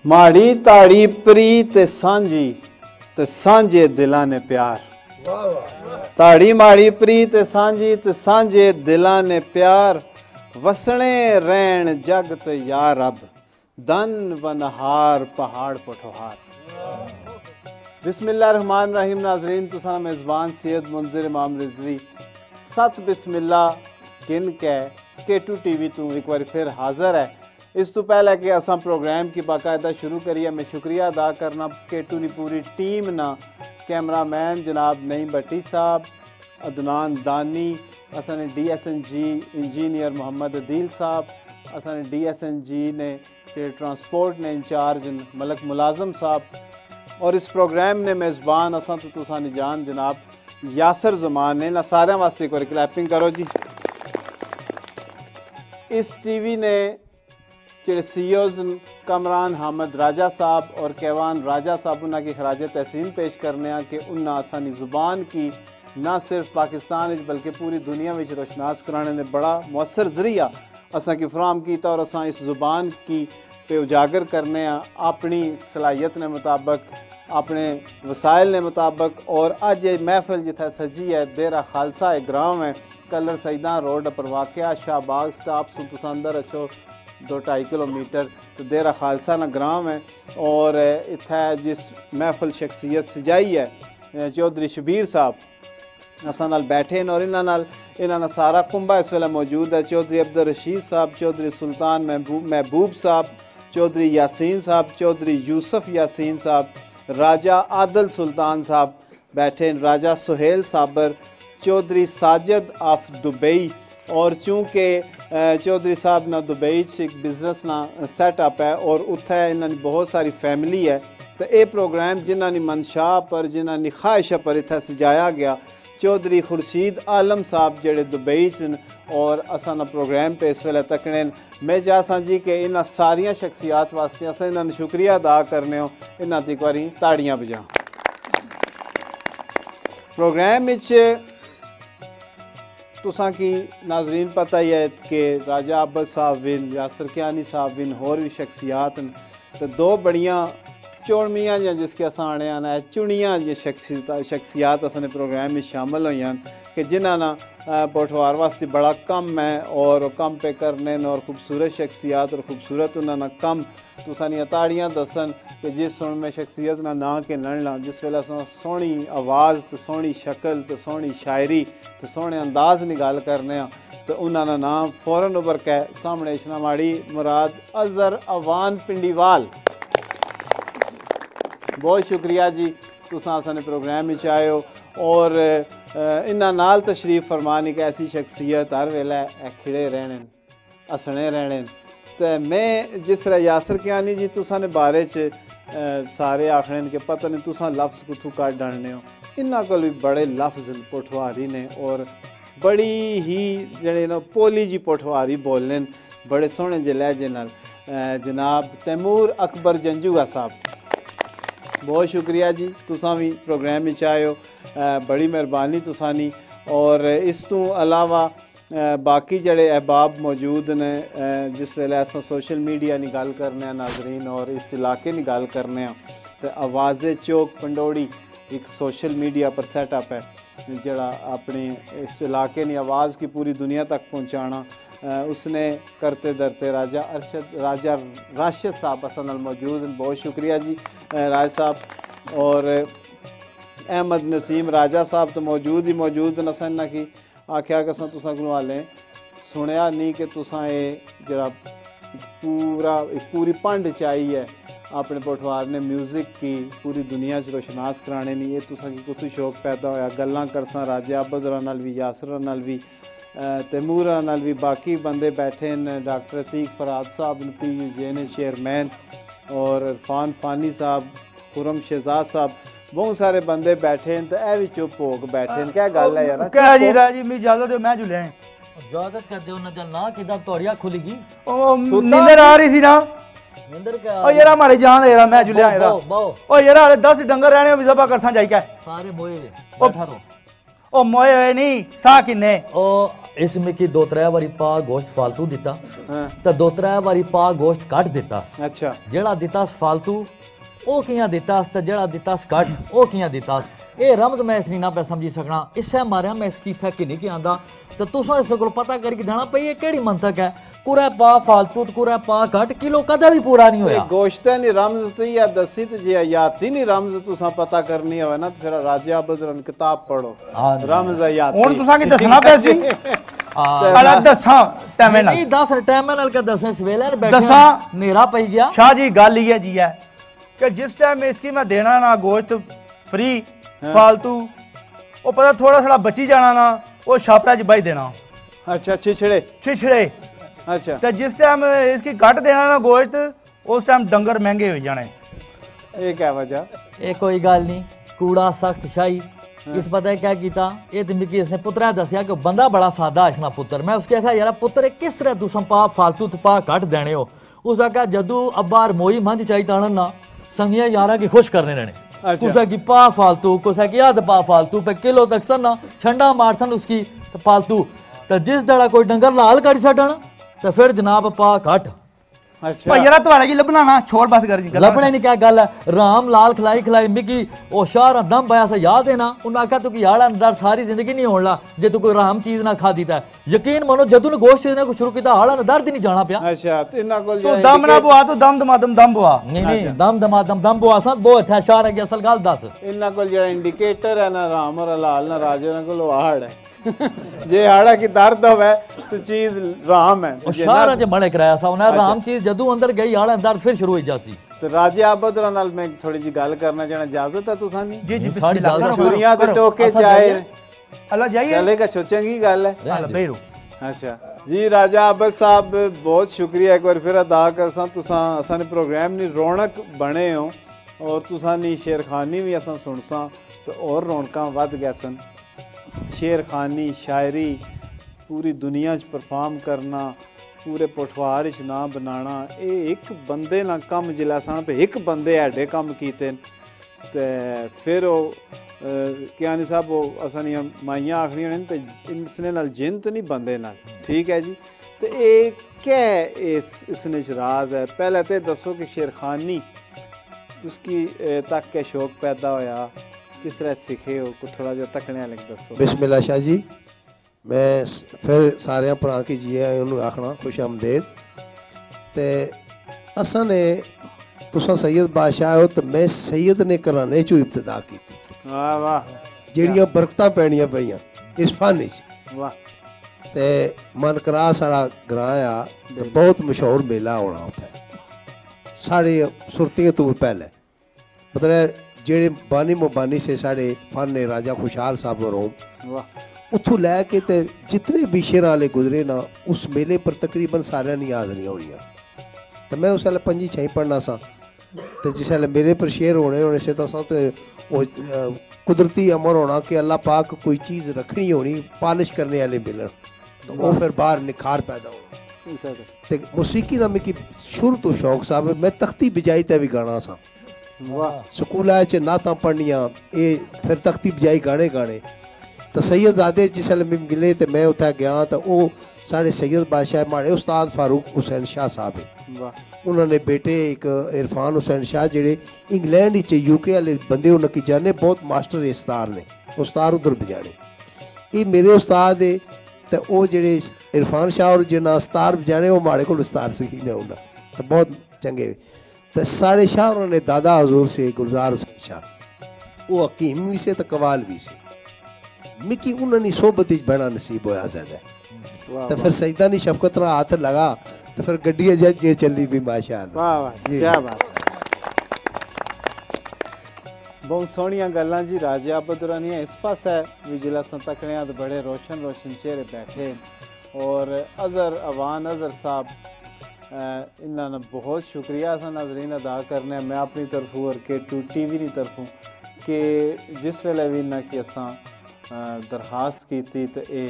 माड़ी ताड़ी प्री ते सांझी ते सांझे दिलां ने प्यार। ताड़ी माड़ी प्री ते सांझे दिलां ने प्यार। वसने रहन जग ते यार अब दन वनहार पहाड़ पठोहार। बिस्मिल्लाहिर्रहमानिर्रहीम। नाज़रीन तुसां मेज़बान सैयद मुंज़िर इमाम रिज़वी सत बिस्मिल्ला किन कै K2 TV तू एक बार फिर हाज़र है। इस तो पहले कि असा प्रोग्राम की बाकायदा शुरू करिए, मैं शुक्रिया अदा करना K2 की पूरी टीम ना, कैमरामैन जनाब नईम भट्टी साहब, अदनान दानी, असाने DSNG इंजीनियर मोहम्मद अदील साहब, असाने DSNG ने ट्रांसपोर्ट ने इंचार्ज मलक मुलाजम साहब, और इस प्रोग्राम ने मेज़बान असा तो तुसानी जान जनाब यासर ज़मान ने ना सारे वास्ते एक क्लैपिंग करो जी। इस टीवी ने जो CEOs कमरान हामिद राजा साहब और कैवान राजा साहब उन्हें खराज तहसीन पेश करने कि उन्हें आसानी ज़ुबान की ना सिर्फ पाकिस्तान बल्कि पूरी दुनिया में रोशनास कराने ने बड़ा मौसर ज़रिया असा की फराम किया, और असा इस ज़ुबान की पे उजागर करने अपनी सलाहियत ने मुताबिक, अपने वसाइल ने मुताबिक। और अज ये महफिल जिथे सजी है देरा खालसा एक ग्राम है, कलर सईदा रोड पर वाक़ शाहबाग स्टाफ सु तुस अंदर अच्छो 2-2.5 किलोमीटर तो देरा खालसा ना ग्राम है। और इत्थे जिस महफिल शख्सियत सजाई है चौधरी शबीर साहब असा नाल बैठे हैं, और इन्होंने सारा कुंभा इस वेले मौजूद है। चौधरी अब्दुल रशीद साहब, चौधरी सुल्तान महबूब साहब, चौधरी यासीन साहब, चौधरी यूसुफ यासीन साहब, राजा आदल सुल्तान साहब बैठे हैं, राजा सुहेल साबर, चौधरी साजिद ऑफ दुबई। और चूँकि चौधरी साहब ना दुबई एक बिजनेस ना सैटअप है और उत्थे इन्होंने बहुत सारी फैमिली है, तो ये प्रोग्राम जिन्होंने मनशा पर जिन्होंने ख्वाहिश पर इतना सजाया गया। चौधरी खुर्शीद आलम साहब जेड़े दुबई च और असा ना प्रोग्राम पे इस वेले तकने। मैं चाहसा जी कि इन्होंने सारिया शख्सियात वास्ते अस इन्होंने शुक्रिया अदा करने हो, इन्होंने एक बार ताड़ियाँ बजा। प्रोग्राम तुसा की नाजरीन पता ही है कि राजा अब्बस साहब विन, यासर कियानी साहब विन, होर भी शख्सियात तो दो बड़ियाँ चोड़मियाँ जिसके अस आने आना चुनियाँ जो शख्सियात असने प्रोग्राम में शामिल हुई कि जिन्होंने पोठवार वास्ते बड़ा कम है और कम पे करने और खूबसूरत शख्सियात और खूबसूरत उन्होंने कम तुसानिया ताड़ियाँ दसन कि जिस सुन में शख्सियत ना के लड़ना, जिस वेला सोहनी आवाज़ तो सोहनी शक्ल तो सोहनी शायरी तो सोहने अंदाज की गल करने तो उन्होंने नाम फौरन उभर के सामने इशना माड़ी मुराद अजहर अवान पिंडीवाल। बहुत शुक्रिया जी तुसा असाने प्रोग्राम में आए हो, और इन्ना नाल तशरीफ़ फरमान एक ऐसी शख्सियत हर वेला खिड़े रहने हसने रहने। तो मैं जिस तरह यासर कियानी जी तुसा ने बारे च सारे आखने कि पता नहीं तुसा लफ्ज़ कुथू कट डालने हो, इन्हों को भी बड़े लफ्ज़ पोठवारी ने और बड़ी ही जड़े ना पोली जी पोठवारी बोलने बड़े सोहने जे लहजे नाल। जनाब तैमूर अकबर जंजूगा साहब, बहुत शुक्रिया जी तुसा भी प्रोग्राम में आए हो, बड़ी मेहरबानी तुसानी। और इस तो अलावा बाकी जड़े अहबाब मौजूद ने जिस वेले अस सोशल मीडिया की गल करने नाजरीन और इस इलाके की गल करने तो आवाज़ चौक पंडोड़ी एक सोशल मीडिया पर सैटअप है जड़ा अपने इस इलाके की आवाज़ की पूरी दुनिया तक पहुँचाना उसने करते धरते राजा राशिद साहब असल मौजूद हैं। बहुत शुक्रिया जी राज साहब। और अहमद नसीम राजा साहब तो मौजूद ही मौजूद नसन की आख्या कि असा तुसा को हाले सुनिया नहीं कि तुसा ये जरा पूरी पंड चाहिए है अपने पोठवार ने म्यूज़िक की पूरी दुनिया च रोशनास कराने नहीं, ये तुसा की कुछ शौक पैदा होया गल्लां करसा राजा अब्बस नाल भी, यासर नाल भी, तैमूर नाल भी, बाकी बंदे बैठे हैं, डॉक्टर अतीक फराद साहब PUJ चेयरमैन, और इरफान फानी साहब, खुरम शहजाद साहब, बहुत सारे बंदे बैठे हैं। तो यह भी चुप हो के बैठे हैं, क्या गल है यार? क्या जी राजी मैं इजाजत दो, मैं जुले इजाजत कर दो ना जल ना किदा तोड़िया खुलेगी। ओ नींदर आ रही थी ना नींदर क्या? ओ यार हमारे जान यार मैं जुले यार। ओ यार 10 डंगर रहने भी ज़बह करसा जाई क्या? सारे बोए बैठा रहो। ਉਹ ਮੋਏ ਹੋਏ ਨਹੀਂ ਸਾਹ ਕਿੰਨੇ ਉਹ ਇਸ ਮਿੱਕੀ 2-3 ਵਾਰੀ ਪਾ ਗੋਸ਼ਤ ਫालतू ਦਿੱਤਾ ਹਾਂ ਤਾਂ 2-3 ਵਾਰੀ ਪਾ ਗੋਸ਼ਤ ਕੱਟ ਦਿੱਤਾ ਸੀ। ਅੱਛਾ ਜਿਹੜਾ ਦਿੱਤਾ ਸੀ ਫालतू ਉਹ ਕਿਆਂ ਦਿੱਤਾ ਸੀ ਤੇ ਜਿਹੜਾ ਦਿੱਤਾ ਸੀ ਕੱਟ ਉਹ ਕਿਆਂ ਦਿੱਤਾ ਸੀ। ਇਹ ਰਮਜ਼ ਮੈਂ ਇਸ ਨਹੀਂ ਨਾ ਪੈ ਸਮਝੀ ਸਕਣਾ। ਇਸੇ ਮਾਰਿਆ ਮੈਂ ਇਸ ਕੀ ਥਾ ਕਿ ਨਹੀਂ ਕਿ ਆਂਦਾ ਤੇ ਤੁਸੀਂ ਇਸ ਕੋਲ ਪਤਾ ਕਰਕੇ ਦੇਣਾ ਪਈ ਇਹ ਕਿਹੜੀ ਮੰਤਕ ਹੈ। ਕੁਰਾ ਪਾ ਫालतू ਤੇ ਕੁਰਾ ਪਾ ਕੱਟ ਕਿਲੋ ਕਦੇ ਵੀ ਪੂਰਾ ਨਹੀਂ ਹੋਇਆ। गोश्त नहीं रमज तो या दसी तो जे याती नहीं रमज तुसा पता करनी है ना तो फिर राजा बदरन किताब पढ़ो रमज याती ਹੁਣ ਤੁਸੀਂ ਕੀ ਦੱਸਣਾ ਪਿਆ ਸੀ ਅਲਾ ਦੱਸਾਂ ਟੈਵੇਂ ਨਾਲ ਨਹੀਂ ਦੱਸ ਟਾਈਮ ਨਾਲ ਕਿ ਦੱਸਾਂ ਸਵੇਲੇ ਬੈਠੇ ਦੱਸਾਂ। ਹਨੇਰਾ ਪਈ ਗਿਆ। शाह जी गल ये जी है कि जिस टाइम इसकी मैं देना ना गोश्त फ्री फालतू वो पता थोड़ा थोड़ा बची जाना ना वो छापरा च बाई देना अच्छा छिछड़े छिछड़े अच्छा ते जिस टाइम इसकी घट देना ना गोश्त उस टाइम डंगर महंगे हो जाने। ये क्या वजह ਇਹ ਕੋਈ ਗੱਲ ਨਹੀਂ ਕੂੜਾ ਸਖਤ ਸ਼ਾਹੀ ਇਸ ਪਤਾ ਹੈ क्या ਕੀਤਾ ਇਹ ਤੇ ਮਿੱਕੀ ਇਸਨੇ ਪੁੱਤਰਾ ਦੱਸਿਆ ਕਿ ਬੰਦਾ ਬੜਾ ਸਾਦਾ ਇਸਨਾ ਪੁੱਤਰ ਮੈਂ ਉਸਕੇ ਆਖਿਆ ਯਾਰ ਪੁੱਤਰ ਕਿਸ ਤਰ੍ਹਾਂ ਤੂੰ ਸੰਪਾ ਫालतू ਤਪਾ ਕੱਟ ਦੇਣੇ ਹੋ। ਉਸ ਦਾ ਕਹਾ ਜਦੋਂ ਅੱਬਾ ਰਮੋਈ ਮੰਝ ਚਾਹੀ ਤਾਣਨ ਨਾ ਸੰਗੀਆਂ ਯਾਰਾਂ ਕੀ ਖੁਸ਼ ਕਰਨੇ रहने कुसा की पा फालतू कुसा की आध पा फालतू पे किलो तक सन ठंडा मारसन उसकी फालतू तो जिस दड़ा कोई डंगर लाल कर छड़न तो फिर जनाब पा घट अच्छा भाई यार तुम्हारा की लभना ना छोड़ बस कर जी लभने नहीं क्या गल है राम लाल खिलाई खिलाई मिकी ओ शार दम पाया सा याद है ना उन्हें आख्या तू की याड़ा डर सारी जिंदगी नहीं होना जे तू कोई राम चीज ना खा दीता है यकीन मानो जदू ने गोश्त ने कुछ शुरू किया हाड़ा ने दर्द नहीं जाना पिया। अच्छा तो इना को तो दम ना बुआ तो दम दमादम दम बुआ नहीं नहीं दम दमादम दम बुआ सा वो था शार है असल गल दस इना को जो इंडिकेटर है ना राम और लाल ना राजे ना को हाड़ है जे हाड़ा की दर्द होवे तो चीज राम है ਉਹ ਸਾਰਾ ਜੇ ਬਣੇ ਕਰਾਇਆ ਸਾ ਉਹਨਾਂ ਰਾਮ ਚੀਜ਼ ਜਦੋਂ ਅੰਦਰ ਗਈ ਆਲਾ ਅੰਦਰ ਫਿਰ ਸ਼ੁਰੂ ਹੋ ਜਾਸੀ ਤੇ ਰਾਜੇ ਆਬਦਰਾ ਨਾਲ ਮੈਂ ਥੋੜੀ ਜੀ ਗੱਲ ਕਰਨਾ ਚਾਹਣਾ ਇਜਾਜ਼ਤ ਹੈ ਤੁਸਾਂ ਦੀ जी जी ਸਾਰੀ ਗੱਲ ਦਾ ਛੁਰੀਆਂ ਤੇ ਟੋਕੇ ਚਾਏ अल्लाह जाइए चलेगा चंगी गल है अल्लाह बेरो अच्छा जी राजा आबद साहब बहुत शुक्रिया एक बार फिर अदा करसा तुसां असां ने प्रोग्राम नी रौनक बने हो और तुसां नी शेरखानी भी असां सुनसा तो और रौनकां वध गए सन। शेरखानी शायरी पूरी दुनिया च परफॉर्म करना पूरे पठवार च ना बनाना ये एक बंदे ना कम जिला सन पे एक बंदे एडे कम कीते ते फिर वो क्या नहीं साहब वो असां माइयां आखनियां ने ते इसने नाल जिंत नहीं बंदे नाल ठीक है जी। तो ये क्या इसने च राज है पहले तो दसो कि शेरखानी उसकी तक के शौक पैदा होया किस तरह सीखे हो कुछ थोड़ा जिहा तकने वाले दसो। बिस्मिल्लाह शाह जी मैं फिर सारे भरा की जी उन्होंने आखना खुश आमदेद ते असा ने तुसा सैयद बादशाह हो तो मैं सैयद ने घराने चो इब्तदा की वाह वाह ਜਿਹੜੀਆਂ ਬਰਕਤਾਂ ਪੈਣੀਆਂ ਪਈਆਂ ਇਸ ਫਨ ਚ वाह ਤੇ ਮਨਕਰਾ ਸਾਡਾ ਗ੍ਰਾਂ ਆ ਤੇ ਬਹੁਤ ਮਸ਼ਹੂਰ ਮੇਲਾ ਹੋਣਾ ਉੱਥੇ ਸਾਡੇ ਸੁਰਤੀਆਂ ਤੋਂ ਵੀ ਪਹਿਲੇ ਮਤਲਬ ਜਿਹੜੇ ਬਾਨੀ ਮੁਬਾਨੀ ਸੇ ਸਾਡੇ ਫਨ ਨੇ ਰਾਜਾ ਖੁਸ਼ਹਾਲ ਸਾਹਿਬ ਰੋਮ वाह ਉੱਥੋਂ ਲੈ ਕੇ ਤੇ ਜਿਤਨੇ ਵੀ ਸ਼ੇਰਾਂ ਵਾਲੇ ਗੁਜ਼ਰੇ ਨਾ ਉਸ ਮੇਲੇ ਪਰ ਤਕਰੀਬਨ ਸਾਰਿਆਂ ਦੀਆਂ ਹਾਜ਼ਰੀਆਂ ਹੋਈਆਂ ਤੇ ਮੈਂ ਉਸ ਵੇਲੇ 5-6 ਪੜ੍ਹਨਾ ਸਾਂ ਤੇ ਜਿਸ ਵੇਲੇ ਮੇਰੇ ਪਰ ਸ਼ੇਰ ਹੋਣੇ ਸੇ ਤਾਂ ਸਾਂ ਤੇ ਉਹ ਕੁਦਰਤੀ ਅਮਰ ਹੋਣਾ ਕਿ ਅੱਲਾਹ ਪਾਕ ਕੋਈ ਚੀਜ਼ ਰੱਖਣੀ ਹੋਣੀ ਪਾਲਿਸ਼ ਕਰਨੇ ਵਾਲੇ ਮਿਲਣ ਤਾਂ ਉਹ ਫਿਰ ਬਾਹਰ ਨਿਖਾਰ ਪੈਦਾ ਹੋਣਾ ਤੇ ਮੌਸੀਕੀ ਦਾ ਮੇਰੀ ਸ਼ੁਰੂ ਤੋਂ ਸ਼ੌਕ ਸਾਹਿਬ ਮੈਂ ਤਖਤੀ ਬਿਜਾਈ ਤੇ ਵੀ ਗਾਣਾ ਸਾਂ वाह ਸਕੂਲਾਂ 'ਚ ਨਾਤਾਂ ਪੜ੍ਹਨੀਆਂ ਇਹ ਫਿਰ ਤਖਤੀ ਬਿਜਾਈ ਗਾਣੇ ਗਾਣੇ तो सैयदजादे जिस में मिले तो मैं उत्थे गया तो वो साढ़े सैयद बादशाह माड़े उस्ताद फारूक हुसैन शाह साहब है वाह उन्होंने बेटे एक इरफान हुसैन शाह जेड़े इंग्लैंड यूके वाले बंदे उन्हें जाने बहुत मास्टर उस्ताद ने उस्ताद उधर बजाने ये मेरे उस्ताद है तो वो जेड़े इरफान शाह और जिन्ना उस्ताद बजाने वो माड़े को उस्ताद सीखी ने उन्हें तो बहुत चंगे तो साढ़े शाह उन्होंने दादा हजूर से गुलजार हुसैन शाह वो हकीम भी से तो कवाल भी से मिकी उन्होंने सोबत बड़ा नसीब होया ज्यादा तो फिर सजदा नहीं शफकत ना हाथ लगा तो फिर गड्डियां जज चली भी माशाअल्लाह। वाह वाह क्या बात बहुत सोहनिया गल्लां जी राजा बदरानिया इस पास है भी जिला संतकड़ियां तो बड़े रोशन रोशन चेहरे बैठे और अजहर अवान अजहर साहब इन्होंने बहुत शुक्रिया सा नाजरीन अदा करने मैं अपनी तरफों और K2 TV की तरफों कि जिस वेले भी इन्ना कि असां दरखास्त की थी तो ये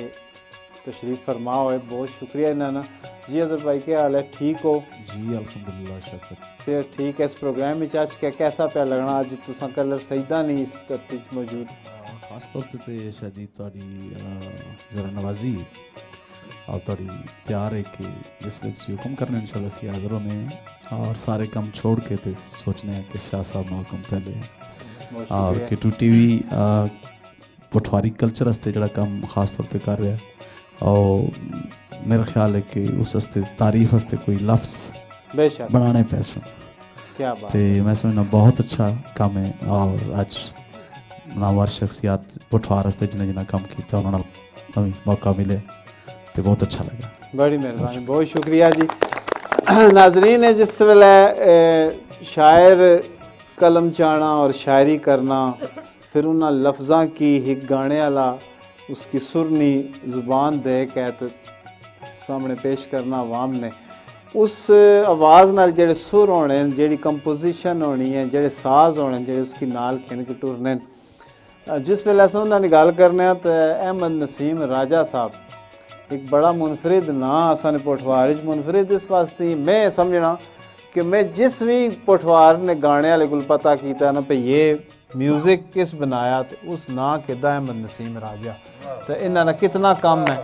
तशरीफ़ फरमा होए बहुत शुक्रिया इन्होंने जी। अजहर भाई क्या हाल है ठीक हो जी अल्हम्दुलिल्लाह शाह सर सेहत ठीक है इस प्रोग्राम में आज क्या कैसा पे लगना अज तुसा कलर सजदा नहीं इस धरती मौजूद खास तौर पे शादी थोड़ी ज़रा नवाजी और थोड़ी प्यार है कि जिसले हुक्म करने इंशाल्लाह से हाज़िर होने हैं और सारे काम छोड़ के थे सोचने हैं कि शाह साहब ना हुक्म पहले और कि टू टीवी पठवारी कल्चर हस्ते जड़ा काम खास तौर पे कर रहा है और मेरा ख्याल है कि उस हस्ते तारीफ हस्ते कोई लफ्ज़ बेशक बनाने पैसों क्या बात तो मैं समझना बहुत अच्छा काम है और आज नामवर शख्सियात पठवार हस्ते जिन्हें जिन्हें काम किया उन्होंने मौका मिले तो बहुत अच्छा लगा। बड़ी मेहरबानी, बहुत शुक्रिया जी। नाजरीन ने जिस वेले शायर कलम चाना और शायरी करना फिर उन्होंने लफ्ज़ां की एक गाने वाला उसकी सुरनी ज़ुबान दे के तो सामने पेश करना आवाम ने उस आवाज़ नाल जेड़े सुर होने जेड़ी कंपोजिशन होनी है जेड़े साज होने जेड़े उसकी नाल खिन के टुरने जिस वेले अस उन्होंने गल करने तो अहमद नसीम राजा साहब एक बड़ा मुनफरिद ना असाने पठवार मुनफरिद इस वास्ते मैं समझना कि मैं जिस भी पठवार ने गाने वाले को पता किया ना पे ये म्यूज़िक किस बनाया तो उस ना किदा अहमद नसीम राजा तो इन्होंने कितना कम है।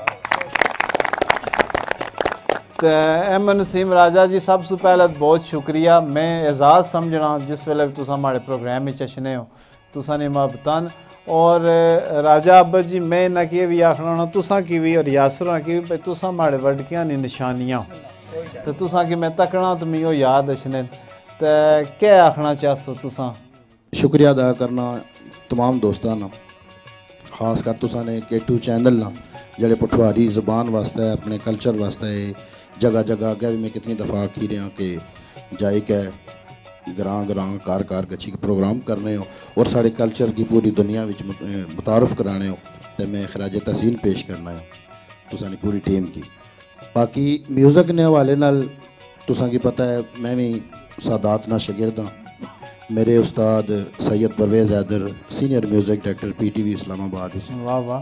तो अहमद नसीम राजा जी सब से पहले बहुत शुक्रिया, मैं एजाज़ समझना जिस वेले भी तुस हमारे प्रोग्राम में चशने हो तुसा ने मोहब्बतन और राजा अब्बा जी मैं ना कि भी आखना होना तुसा की भी और यासर की भी भाई तुसा हमारे वडकियां नी निशानियाँ तो तुसा कि मैं तकना तो मैं याद अशने तो क्या आखना चाहसो तुसा? शुक्रिया अदा करना तमाम दोस्तों ना खास कर तुसा ने K2 चैनल ना जड़े पठवारी ज़बान वास्ते अपने कल्चर वास्ते जगह जगह अगर भी मैं कितनी दफ़ा आखी रहा कि जाए क्या ग्रां ग्रां कार कार गच्छी के प्रोग्राम करने हो और साढ़े कल्चर की पूरी दुनिया में मुतारफ़ कराने हो तो मैं खराज तहसीन पेश करना है तुसा ने पूरी टीम की। बाकी म्यूज़िक ने हवाले नाल तुसा की पता है मैं भी सादात ना शागिर्द हाँ। मेरे उस्ताद Syed Parvez Haider senior music director PTV Islamabad वाह वाह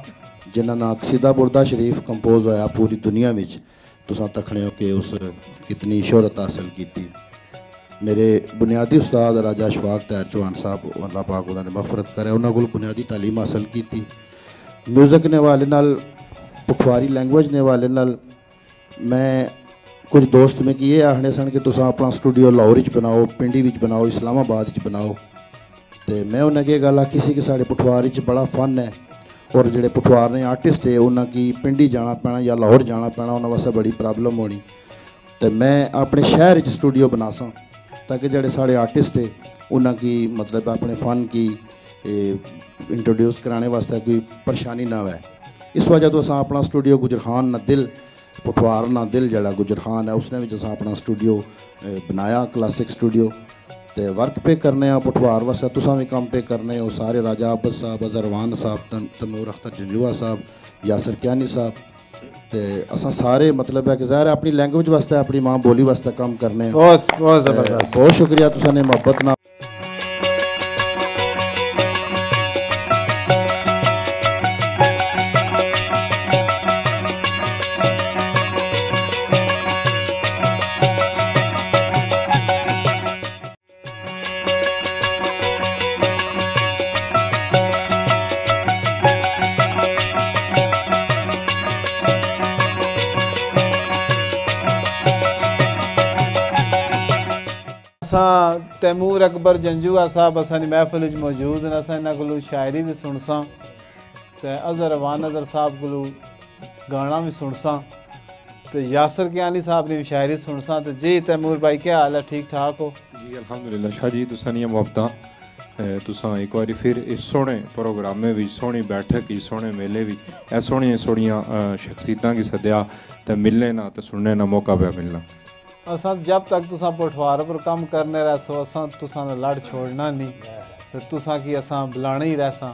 जिन्होंने ना कसीदा बुरदा शरीफ कंपोज होया पूरी दुनिया में तुसा तकने हो कि उस कितनी शोहरत हासिल की। मेरे बुनियादी उस्ताद राजा अशफाक तैर चौहान साहब अल्लाह पाक उन्होंने मगफरत करे उन्होंने को बुनियादी तालीम हासिल की म्यूज़िक ने वाले नाल पठवारी लैंग्वेज ने वाले नाल मैं कुछ दोस्त में कि ये आखने सन कि तुसा अपना स्टूडियो लाहौर बनाओ पिंडी विच बनाओ इस्लामाबाद बनाओ तो मैं उन्हें क्या गल आखी सी कि साढ़े पठवारी बड़ा फन है और जोड़े पठवार ने आर्टिस्ट है उन्होंने पिंडी जाना पैना या लाहौर जाना पैना उन्होंने वास्ते बड़ी प्रॉब्लम होनी तो मैं अपने शहर स्टूडियो बना सा ताकि जोड़े साढ़े आर्टिस्ट है उन्होंने मतलब अपने फ़न की इंट्रोड्यूस कराने वास्ते कोई परेशानी ना हो। इस वजह तो असा अपना स्टूडियो गुजर खान ना दिल पठवार ना दिल जड़ा गुजर खान है उसने भी असा अपना स्टूडियो बनाया क्लासिक स्टूडियो तो वर्क पे करने पठवार वास्ते तुसा भी काम पे करने हो सारे राजा आबद साहब अजरवान साहब तैमूर अख्तर जंजुआ साहब यासर कियानी साहब तो असा सारे मतलब है कि ज़ाहिर अपनी लैंग्वेज वास्ते अपनी माँ बोली वास्ते काम करने बहुत बहुत ज़बरदस्त बहुत शुक्रिया तुसा ने मोहब्बत ना तैमूर अकबर जंजुआ साहब असानी महफिल मौजूद हैं अस इन्हों को शायरी भी सुन सा तो अजहर अवान अजहर साहब को गाना भी सुन सा तो यासर कियानी साहब ने भी शायरी सुन सा तो जी तैमूर भाई क्या हाल है ठीक ठाक हो जी अल्हम्दुलिल्लाह शाह जी तुसा नहीं मुहब्बत तुसा एक बार फिर इस सोहने प्रोग्रामे भी सोहनी बैठक ही सोहने मेले भी ए सोहनिया सोहनिया शख्सियतां की सद्या तो मिलने ना तो सुनने ना मौका पे मिलना असा जब तक तुसा पठवार पर काम करने रहो असा तुसा लड़ छोड़ना नहीं तो तुसा की असा बुलाना ही रहसा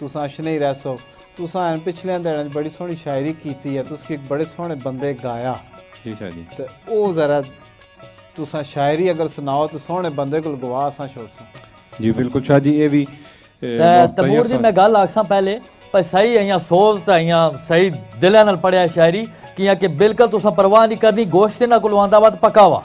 तुसा अशने ही रहसो तुसा पिछले दिनों बड़ी सोहनी शायरी की है तुसकी बड़े सोहने बंदे गाया जी सर जी तो वो जरा तुसा शायरी अगर सुनाओ तो सोहने बंदे को गवा असा छोड़ सा जी बिल्कुल शाह जी ये भी तमूर जी मैं गल आखसा पहले पर सही अं सोच तो अं सही दिल नाल पढ़िया शायरी कि बिल्कुल तुसा परवाह नहीं करनी गोश्त ना को आंदा वा पका वा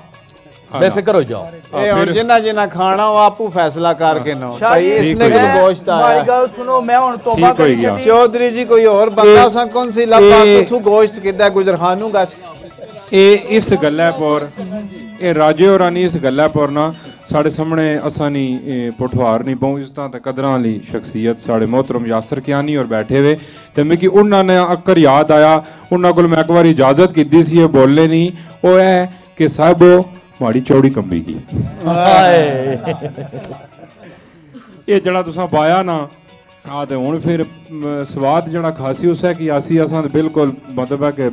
बेफिक्र हो जाओ। ਇਹ ਹੁਣ ਜਿੰਨਾ ਜਿੰਨਾ ਖਾਣਾ ਉਹ ਆਪੂ ਫੈਸਲਾ ਕਰਕੇ ਨਾ शाह ਭਾਈ जी, ਇਸਨੇ मैं- ਕੋਲ ਗੋਸ਼ਤ हमारी ਆਇਆ गल सुनो, मैं हुण तौबा ठीक होई करी गया। छड्डी। ਚੌਧਰੀ ਜੀ ਕੋਈ ਹੋਰ ਬੰਦਾ ਸਾਂ ਕੌਣ ਸੀ ਲੱਭਾ ਕਿਥੋਂ ਗੋਸ਼ਤ ਕਿੱਦਾਂ ਗੁਜਰਖਾਨੂ ਗਾਚ ਇਹ ਇਸ ਗੱਲਾਂ ਪਰ ਇਹ ਰਾਜੇ ਹੋਰਾਂ ਨੇ ਇਸ ਗੱਲਾਂ ਪਰ ਨਾ ਸਾਡੇ ਸਾਹਮਣੇ ਅਸਾਂ ਨਹੀਂ ਪਠਵਾਰ ਨਹੀਂ ਬਹੁ ਇਸ ਤਰ੍ਹਾਂ ਤੇ ਕਦਰਾਂ ਵਾਲੀ ਸ਼ਖਸੀਅਤ ਸਾਡੇ मोहतरम यासर कियानी और बैठे हुए ਤੇ ਮੈਂ ਕਿ ਉਹਨਾਂ ਨੇ ਅਕਰ ਯਾਦ ਆਇਆ ਉਹਨਾਂ ਕੋਲ ਮੈਂ ਇੱਕ ਵਾਰੀ ਇਜਾਜ਼ਤ ਕੀਤੀ ਸੀ ਇਹ ਬੋਲਨੇ ਨਹੀਂ ਉਹ ਹੈ ਕਿ ਸਾਹਿਬੋ ਮਾੜੀ ਚੌੜੀ ਕੰਬੀ ਕੀ ਹਾਏ ਇਹ ਜਿਹੜਾ ਤੁਸੀਂ ਪਾਇਆ ਨਾ ਆ ਤੇ ਹੁਣ ਫਿਰ ਸਵਾਦ ਜਿਹੜਾ ਖਾਸੀ ਉਸ ਹੈ ਕਿ ਆਸੀ ਅਸਾਂ ਤੇ ਬਿਲਕੁਲ मतलब है कि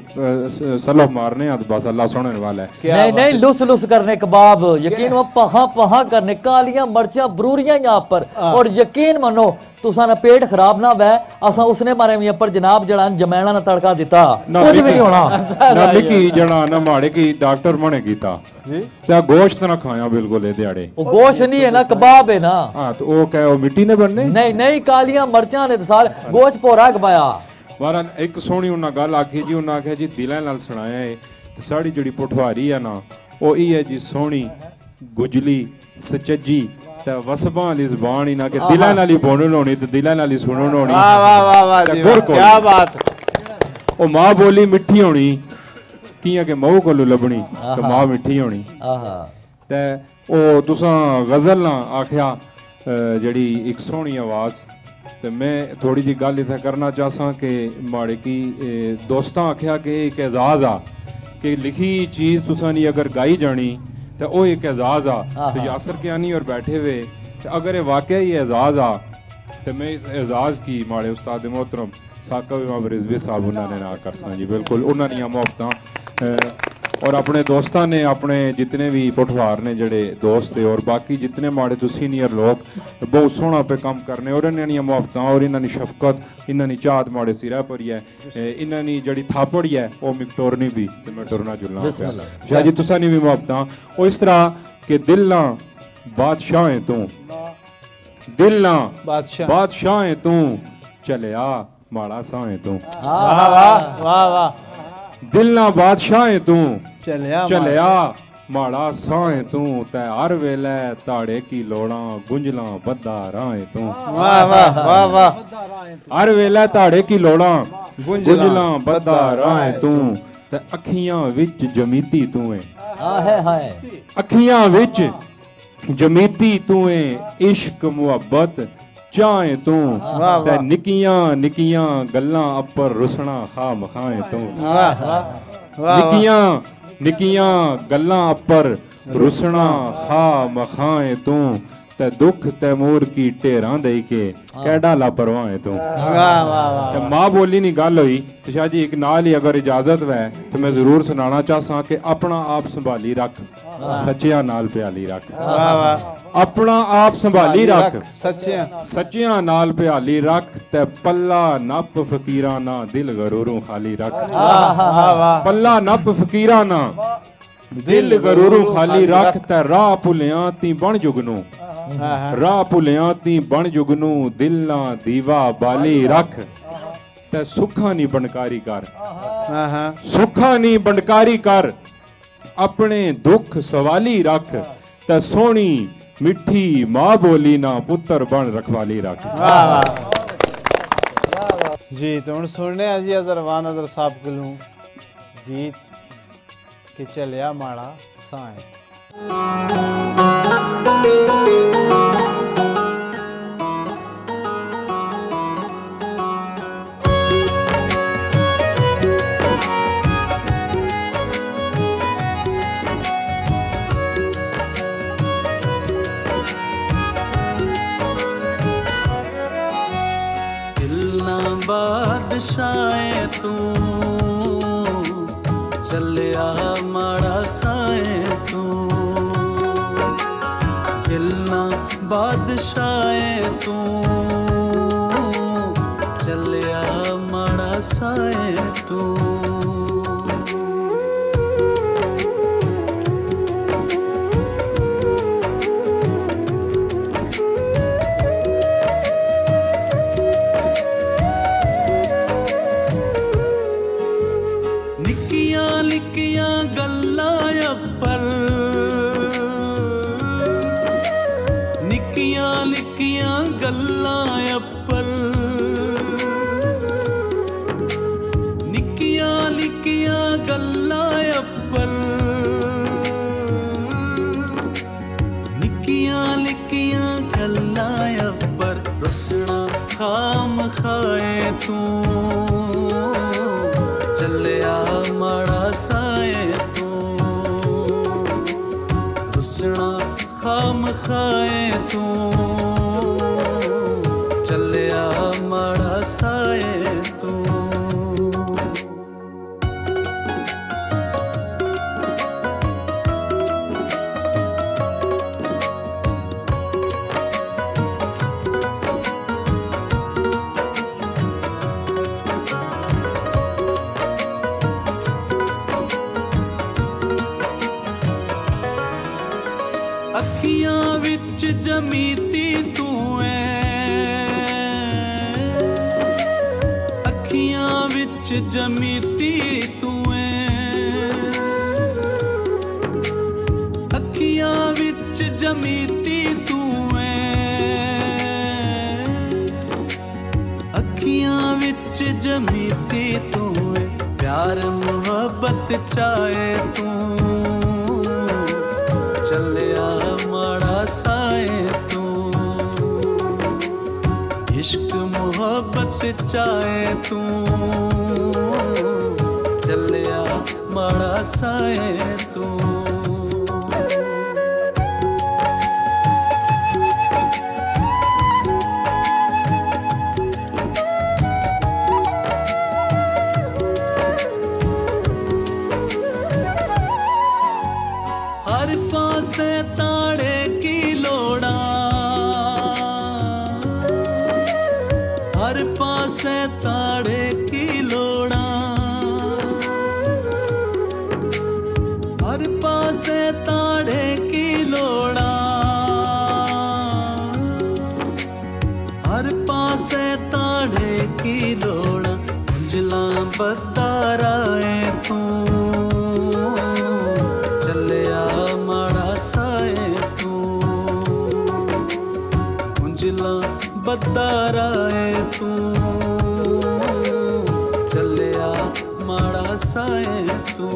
सलह मारने हैं बस अल्लाह सुनने वाला है नहीं नहीं लुस लुस करने कबाब यकीन वो पहा पहा करने कालियां मर्चा बरूरियां यहाँ पर और यकीन मनो तुसा ना पेट खराब ना वै असा उसने मारे यहाँ पर जनाब जड़ा जमैना ना तड़का दिता कुछ भी नहीं होना ना निकी जड़ा ना माड़े की डॉक्टर मने कीता ते गोश्त ना खाया बिल्कुल ए दिहाड़े वो गोश्त नहीं है ना कबाब है ना हां तो वो क्या वो मिट्टी ने बनने नहीं नहीं कालियां मर्चा ने तो सारे गोश्त पोरा खबाया मारा एक सोहनी उन्ना गल आखी जी उन्ना आख्या जी दिलां नाल सुनाया है ते साड़ी जड़ी पठवारी है ना वो ई है जी सोहनी गुजली सचज्जी ते वसबां वाली ज़बान ही ना कि दिलां नाल ही बोलण होनी ते दिलां नाल ही सुनण होनी वाह वाह वाह वाह जी वाह, क्या बात ओ मां बोली मिठी होनी कियां के मऊ कोलो लबनी ते मां मिठी होनी आहा ते ओ तुसां गज़ल ना आख्या जड़ी एक सोहनी आवाज़ ते मैं थोड़ी जी गल इत्थे करना चाहसां कि माड़े की दोस्तां आख्या कि एक एजाज़ आ कि लिखी चीज़ तुसां नी अगर गाई जानी तो वो एक एजाज़ आ तो यासर कियानी और बैठे हुए तो अगर ये वाकई ही एजाज़ आ तो मैं इस एजाज़ की माड़े उस्ताद मोहतरम साका इमाम रिजवी साहब उन्होंने ना कर सा जी बिल्कुल उन्होंने मोहब्बत और अपने दोस्तों ने अपने जितने भी पठवार ने जड़े दोस्त थे और बाकी जितने माड़े तो सीनियर लोग बहुत सोहना पे काम करने और इन्होंने मोहब्बत और इन्होंने शफकत इन्होंने चाहत माड़े सिरा पर ही है इन्होंने जड़ी थापड़ है वो मिकटोरनी भी तो मैं टुरना जुलना शाह जी तुसा नहीं भी मोहब्बत वो इस तरह के दिल ना बादशाह है तू दिल ना बादशाह है तू चले आ माड़ा सा है तू वाह वाह वाह वाह दिल ना बादशाह है तू चलिया माड़ा साए तू ते हर वेले ताड़े की लोड़ा गुंजला बद्दा राए तू वाह वाह वाह वाह हर वेले ताड़े की लोड़ा गुंजला बद्दा राए तू ते अखियां विच जमीती तू है हाय हाय अखियां विच जमीती तू है इश्क मुहब्बत चाहे तू ते निकियां निकियां गल्लां अपर रुसना खा मखाए तू वाह वाह निकियां निकियां गल्लां अपर रुसना खा मखाए तू ते दुख तैमूर की ढेरां दई के कैडा लापरवाह है तू वाह वाह ते मां बोली नहीं गल हुई तो शाह जी एक नाल ही अगर इजाजत है तो मैं जरूर सुनाना चाहसा कि अपना आप संभाली रख सच्चियां नाल प्याली रख वाह वाह अपना आप संभाली रख सच्चियां नाल प्याली रख ते पल्ला नप फकीरा ना दिल गरूरों खाली रख पल्ला नप फकीरा ना दिल गरूरों खाली रख ते राह भुलिया ती बन जुगनू राह भुलिया ती बन जुगनू दिल ना दीवा बाली रख ते सुखा नी बनकारी कर सुखा नी बनकारी कर अपने दुख सवाली रख ते सोनी मिठी मां बोली ना पुत्र बन रखवाली रख जी तो हम सुनने जी अजरवान अजर साहब कोलों गीत कि चलिया माड़ा साए बादशाह तू चलिया माड़ा साए तू दिल ना बादशाह तू चलिया माड़ा साए तू लिखियां गल्लां अप्पर निक्कियां लिखियां गल्लां अप्पर निक्कियां लिखियां गल्लां अप्पर रुसना खाम खाए तू चलिया माड़ा साए तू रुसना खाम खाए तू चलिया माड़ा साए तू अखियां विच जमीती तू अखियां विच जमीती तू अखियां विच जमीती तू अखियां विच जमीती तू प्यार मोहब्बत चाहे तू चलिया माड़ा साए तू इश्क मोहब्बत चाहे तू चलिया माड़ा साए तू हर पासे ताड़े की लोड़ा हर पासे ताड़े की लोड़ा हर पासे ताड़े की लोड़ा हर पासे ताड़े की लोड़ा मंजिला बताराए तू चलिया माड़ा साए तू मंजिला बताराए तू चलिया माड़ा साए तू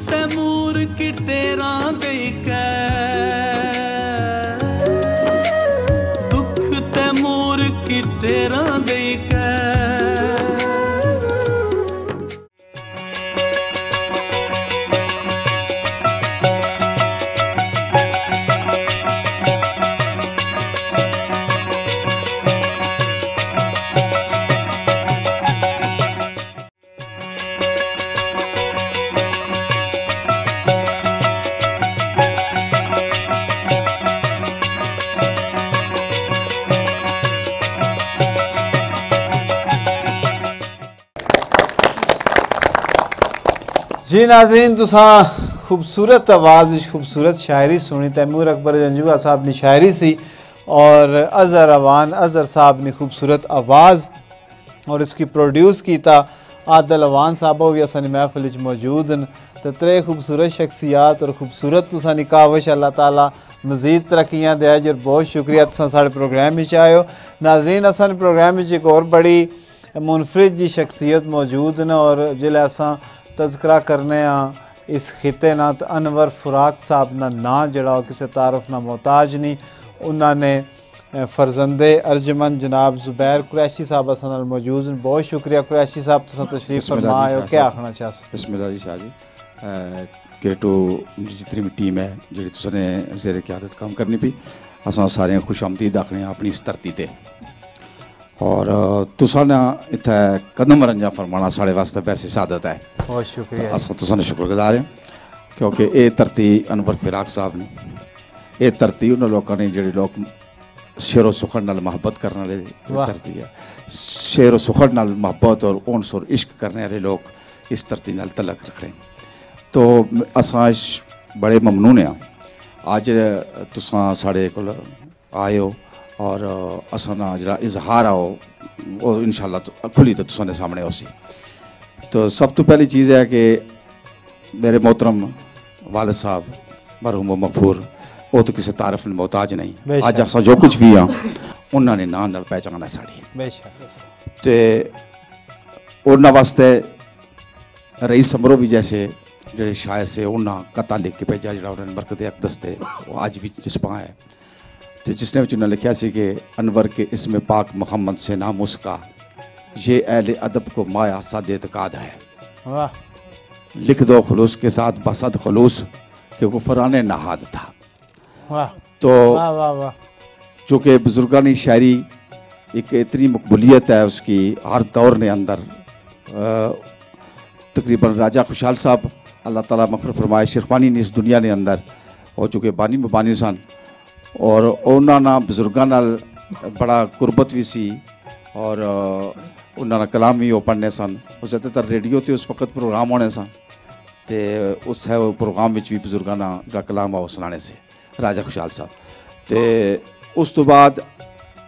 तैमूर की टेरा दे के दुख तैमूर की टेरा दे के जी नाज़रीन तुसा खूबसूरत आवाज़ खूबसूरत शायरी सुनी तैमूर अकबर जंजुआ साहब ने शायरी सी और अज़हर अवान अज़हर साहब ने खूबसूरत आवाज़ और इसकी प्रोड्यूस कीता आदल अवान साहब भी असानी महफिल मौजूद न तो त्रे खूबसूरत शख्सियात और खूबसूरत तुसा निकावश अल्लाह ताला मज़ीद तरक्कियां दे और बहुत शुक्रिया तुसा साढ़े प्रोग्राम में आयो नाज़रीन असन प्रोग्राम में एक और बड़ी मुनफरिद जी शख्सियत मौजूद न और जिले असा तज़करा करने इस खिते ना तो अनवर फुराक साहब ना ना जड़ा किसी तारुफ ना मोहताज नहीं उन्होंने फरजंदे अर्जमन जनाब जुबैर कुरैशी साहब असन नाल मौजूद हैं बहुत शुक्रिया कुरैशी साहब तुसा तशरीफ फरमा आए हो क्या आखना चाहते बिस्मिल्लाह जी शाह जी केटू जितनी भी टीम है जी तुसने ज़ेरे क़यादत काम करनी पी असां सारे खुशामदीद आखने अपनी इस धरती ते और तुसा ना इत्थे कदम रंजा फरमाना साढ़े वास्ते वैसे सादत है बहुत शुक्रिया अस तुसा शुक्रगुजार हैं क्योंकि ये धरती अनवर फिराक साहब ने ये धरती उन्होंने लोगों ने जो लोग शेरो सुखड़ नाल मोहब्बत करने वाले धरती है शेरो सुखड़ नाल मोहब्बत और उनस और इश्क करने वाले लोग इस धरती नाल तलक रखने तो असां बड़े ममनून हैं अज तुसां साढ़े कोल आयो और असां जरा इजहार आओ वो इंशाल्लाह खुली तो तुसां दे सामने होसी। तो सब तो पहली चीज़ है कि मेरे मोहतरम वालिद साहब मरहूम मगफूर वो तो किसी तारीफ में मोहताज नहीं, अज अस जो कुछ भी हाँ उन्होंने नाम नाल पहचान है साड़ी। तो उन्होंने वास्ते रईस समरो भी जैसे जो शायर से उन्हें कता लिख के भेजा जो उन्होंने बरकत अक़दस थे वो अज भी जिसपा है। तो जिसने उन्हें लिखा सी कि अनवर के इसमें पाक मोहम्मद से नाम उसका ये अहले अदब को माया साद एतकाद है। वाह। लिख दो खुलूस के साथ बसद खुलूस कि गुफरान नहाद था। वाह। तो वाह वाह वाह। चूँकि बुजुर्गानी शायरी एक इतनी मकबूलियत है उसकी हर दौर ने अंदर। तकरीबन राजा खुशहाल साहब अल्लाह ताला मग़फ़िरत फरमाए शेरवानी ने इस दुनिया ने अंदर हो चुके बानी मबानी सन और उन्होंने बुजुर्गों नाल बड़ा गुरबत भी सी और उन्होंने कलाम भी वो पढ़ने सन। ज़्यादातर रेडियो ते उस वक्त प्रोग्राम होने सन तो उस है वो प्रोग्राम में भी बुजुर्गों का कलाम आओ सुनाने से राजा खुशहाल साहब। तो उस तो बाद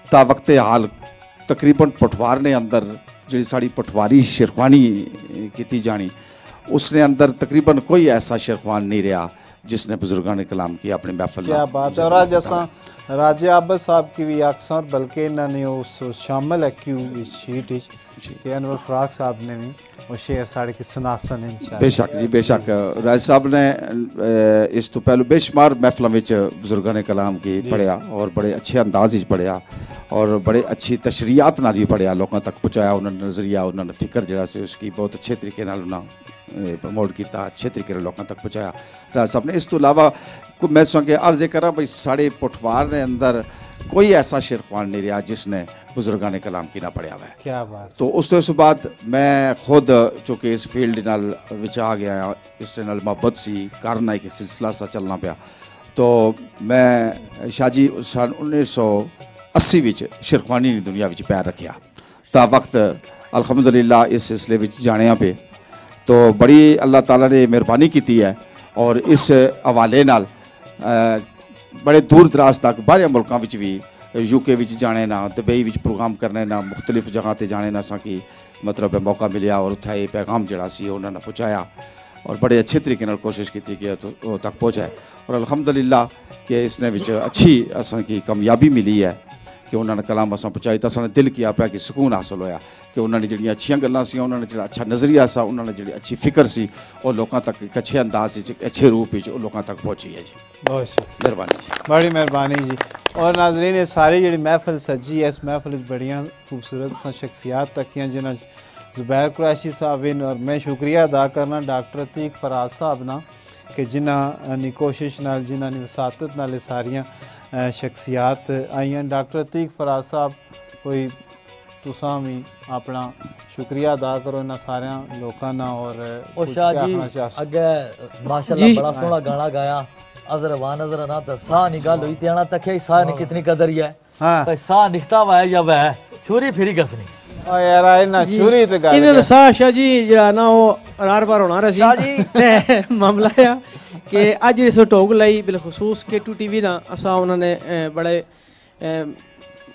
ता वक्त हाल तकरीबन पठवार ने अंदर जी साड़ी पठवारी शेरवानी की जानी उसने अंदर तकरीबन कोई ऐसा शेरवान नहीं रहा जिसने बुजुर्गों ने कलाम किया अपने महफिल। क्या बात है। और आज असा राजा आबद साहब की भी अक्सर बल्कि इन्होंने उस शामिल है क्यों इस शीट कि अनवर फराक साहब ने भी वो शेर साढ़े की सुनासन इंशाअल्लाह। बेशक जी बेशक राज साहब ने इस तो पहले बेशुमार महफलों में बुजुर्गों ने कलाम की पढ़िया और बड़े अच्छे अंदाज पढ़िया और बड़े अच्छी तशरीयात नाल भी पढ़िया लोगों तक पहुँचाया। उन्होंने नज़रिया उन्होंने फिक्र जरा से उसकी बहुत अच्छे तरीके प्रमोट किया अच्छे तरीके लोगों तक पहुँचाया राज साहब ने। इस तो अलावा मैं संगे अर्ज करा भाई साढ़े पठवार ने अंदर कोई ऐसा शेरवान नहीं रहा जिसने बुजुर्गों ने कलाम की ना पढ़िया हुआ है। क्या बात। तो उस बाद मैं खुद चूँकि इस फील्ड नाल विच आ गया इस नाल मोहब्बत सी कारण है कि सिलसिला सा चलना पाया। तो मैं शाहजी सन 1980 विच शेरवानी दुनिया विच पैर रखिया ता वक्त अल्हम्दुलिल्लाह इस सिलसिले विच जाने पे तो बड़ी अल्लाह ताला ने मेहरबानी की है और इस हवाले नाल बड़े दूर दराज तक बाहर मुल्कों में भी यूके विच जाने ना दुबई विच प्रोग्राम करने ना मुख्तलिफ जगह पर जाने ना सा कि मतलब मौका मिलिया और उत्थे ये पैगाम जड़ा सी उन्होंने पहुँचाया और बड़े अच्छे तरीके नाल कोशिश की कि वो तक पहुँचाए और अल्हम्दुलिल्लाह कि इसने विच अच्छी असां की कामयाबी मिली है कि उन्होंने कलाम असां पहुँचाई तो असां दिल किया पाया कि सुकून हासिल होया कि उन्होंने जड़ियाँ अच्छियाँ गल्लां सी उन्होंने जो अच्छा नज़रिया सा उन्होंने जी अच्छी फिक्र सी और लोगों तक एक अच्छे अंदाज अच्छे रूप में लोगों तक पहुँची है जी। बहुत मेहरबानी जी बड़ी मेहरबानी जी। और नाजरीन ये सारी जी महफिल सजी है इस महफिल बढ़िया खूबसूरत शख्सियात तकियाँ जिन्हें ज़ुबैर कुरैशी साहब इन और मैं शुक्रिया अदा करना डॉक्टर अतीक फराज साहब ना कि जिन्होंने कोशिश नाल जिन्होंने वसातत नाल सारियाँ शख्सियात आईयां। डॉक्टर अतीक फराज साहब कोई तुसां भी अपना शुक्रिया अदा करो इन्हां सारे लोगों ना और शाह जी अगे माशाल्लाह बड़ा सोहना गाना गाया अजर वा नजर ना तो साह निकाल हुई त्याना तक साह ने कितनी कदर है भाई साह निकता हुआ है या वह छुरी फिरी कसनी ओ यार इना छुरी ते गल इन्हां साह शाह जी जड़ा ना वो रार बार होना रसी शाह जी मामला है कि अज इस टोक लाई बिलखसूस K2 TV ना असा उन्होंने बड़े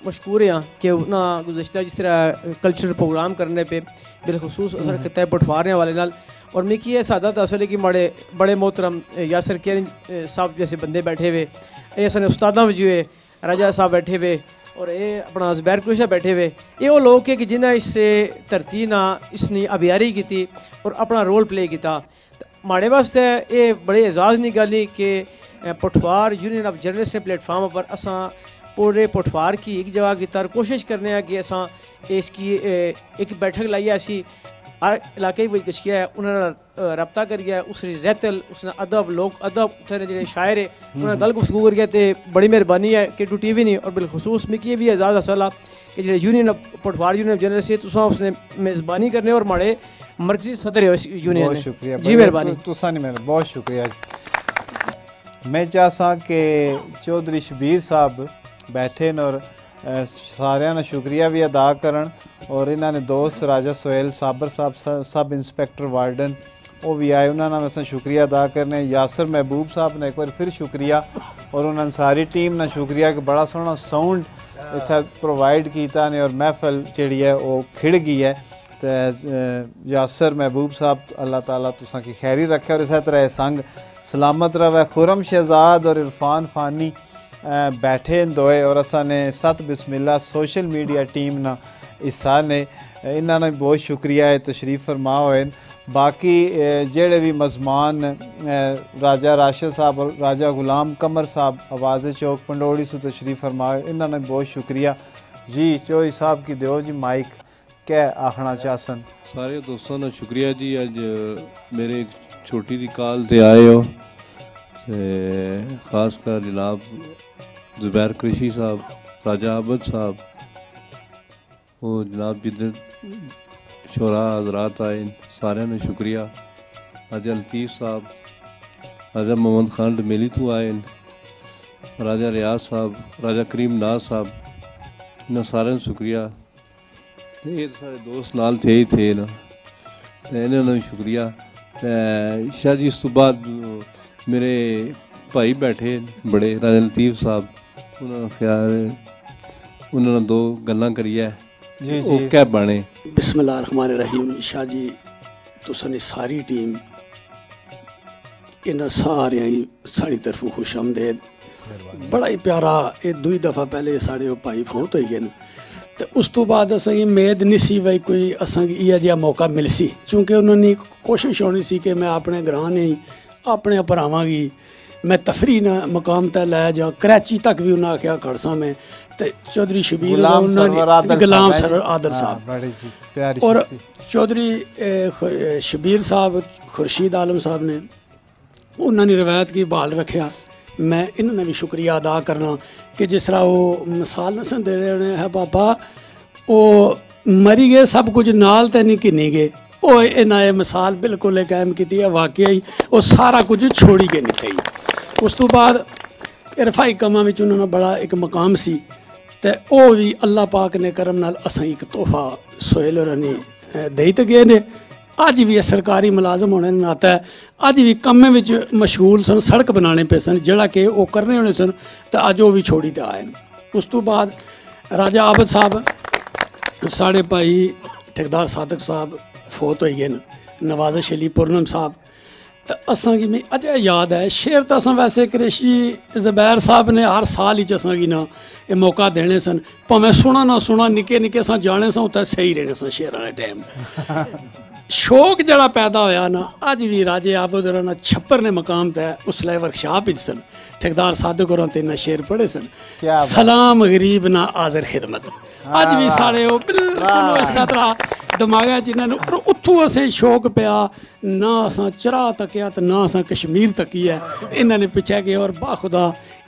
मशहूर हैं कि ना गुज़श्ता जिस तरह कल्चरल प्रोग्राम करने पे बिलखसूस असर खत्ता है पठवारने वाले नाल और मिकी ये सादा दस है कि बड़े मोहतरम यासर केरन साहब जैसे बंदे बैठे हुए ये सारे उस्तादा भी हुए राजा साहब बैठे हुए और ये अपना ज़ुबैर कुरैशी बैठे हुए ये वो लोग के कि जिन्हें इससे धरती ना इसने अबियारी की और अपना रोल प्ले किया माड़े वास्ते ये बड़े एजाज़ की गल कि पठवार यूनियन ऑफ जर्नलिस्ट ने प्लेटफार्म पर असा पूरे पठवार की एक जगह की तरह कोशिश करने कि असा इसकी एक बैठक लाई ऐसी हर इलाके में गश्किया है उन्होंने रब्ता करिए उसने रहतल उसने अदब लोग अदब उत्थे जो शायर है उन्होंने गल गुफ्तगू करिए तो बड़ी मेहरबानी है K2 TV नहीं और बिलखसूस मिकी भी एजाज़ हासिल कि जो यूनियन पठवार यूनियन ऑफ जर्नलिस्ट है तुसा उसने मेज़बानी करने और माड़े मर्कजी सदर है यूनियन बहुत शुक्रिया जी मेहरबानी तुसा नहीं मेरा बहुत शुक्रिया। मैं चाहसा कि चौधरी शबीर साहब बैठे न और सारियां ने शुक्रिया भी अदा करन और इन्होंने दोस्त राजा सोहेल साबर साहब सब इंस्पेक्टर वार्डन वो भी आए, उन्होंने असा शुक्रिया अदा करने। यासर महबूब साहब ने एक बार फिर शुक्रिया, और उन्होंने सारी टीम ने शुक्रिया कि बड़ा सोहना साउंड इत्थे प्रोवाइड किया ने, और महफल जी है वो खिड़ गई है। तो यासर महबूब साहब अल्लाह ताला तुसा की खैरी रखे, और इस तरह संग सलामत रवे। खुरम शहजाद और इरफान फ़ानी बैठे दोए, और असा ने सत बिस्मिल्ला सोशल मीडिया टीम ना हिस्सा ने, इन्होंने बहुत शुक्रिया है तशरीफ़ फरमा होए। बाकी जेड़े भी मज़मान राजा राशिद साहब और राजा गुलाम कमर साहब आवाज़ चौक पंडोड़ी से तशरीफ़ फरमाए, इन्होंने बहुत शुक्रिया जी। चोई साहब की दो जी माइक, क्या आखना चाहसन? सारे दोस्तों का शुक्रिया जी, अज मेरे एक छोटी सी कॉल ते आए हो, खास कर जनाब जुबैर कृषि साहब, राजा आबद साहब, वो जनाब जिधर शोरा हजरात आए, सारे ने शुक्रिया। राजा लतीफ़ साहब, राजा मोहम्मद खान डमेली तो आए, राजा रियाज साहब, राजा करीम नाज साहब, इन्होंने सारे शुक्रिया। तो ये सारे दोस्त नाल थे ही थे ना, तो इन्होंने भी शुक्रिया। शाह जी इस तो बाद मेरे भाई बैठे बड़े राजा लतीफ़ साहब, उन्होंने ख्याल उन्होंने दो गल्लां करी है जी वो क्या बने। बिस्मिल्लाहिर्रहमानिर्रहीम। शाह जी तुसां सारी टीम इन्हां सारे साड़ी तरफों खुश आमदेद। बड़ा ही प्यारा, ये दुई दफ़ा पहले साढ़े भाई फोत हो गए न, तो उस तो बाद असें मेद नहीं सी भाई कोई असें इ'यै जेहा मौका मिलसी, चूँकि उन्होंने कोशिश होनी सी कि मैं अपने ग्रां नहीं अपने भरावां गी मैं तफरी ना मकाम तक लै जां। कराची तक भी उन्हें आख्या खड़सा में, तो चौधरी शबीर गुलाम सरवर आदल साहब और चौधरी शबीर साहब, खुर्शीद आलम साहब ने उन्होंने रिवायत की बहाल रखा। मैं इन्होंने भी शुक्रिया अदा करना कि जिस तरह वो मिसाल नसन दे रहे हैं, बाबा वो मरी गए सब कुछ नाल तो नहीं किन्नी गए, वो इन्हें मिसाल बिल्कुल कायम की है। वाकई वो सारा कुछ छोड़ी के नहीं थी। उस तो बाद इरफाई कमां में उन्होंने बड़ा एक मकाम सी, तो वो भी अल्लाह पाक ने करम नाल असां एक तोहफा सोहेल होरां दे तो गए ने। अज भी सरकारी मुलाजम होने नाता अज भी कम्में विच मशगूल सन, सड़क बनाने पे सन जड़ा कि वो करने होने सन, तो अज वो भी छोड़ी तो आए। उस तो बाद राजा आबद साहब, साढ़े भाई ठेकेदार सादक साहब फोत हो गए न, नवाजिश अली पूर्णम साहब। तो असां की मैं अजय याद है शेर, तो असां वैसे कृषि ज़ुबैर साहब ने हर साल ही असां की ना ये मौका देने सन, भावें सुना ना सुना निके निके असां जाने सन, उत्थे सही रहने सन शेर वाले टाइम। शौक जड़ा पैदा होया ना, अज भी राजे आबद होरां छप्पर ने मकाम तय उसलै वर्कशाप ही सन, ठेकेदार सादक होरां ते इन्ना शेर पढ़े सन, सलाम गरीब ना हाज़िर खिदमत। अज भी साढ़े वो बिल्कुल इस तरह दिमागा जिन्होंने, और उत्थों असें शौक पिया ना असां चरा तकिया तो ना असां कश्मीर तकी है, इन्होंने पिछे गए। और बाखुदा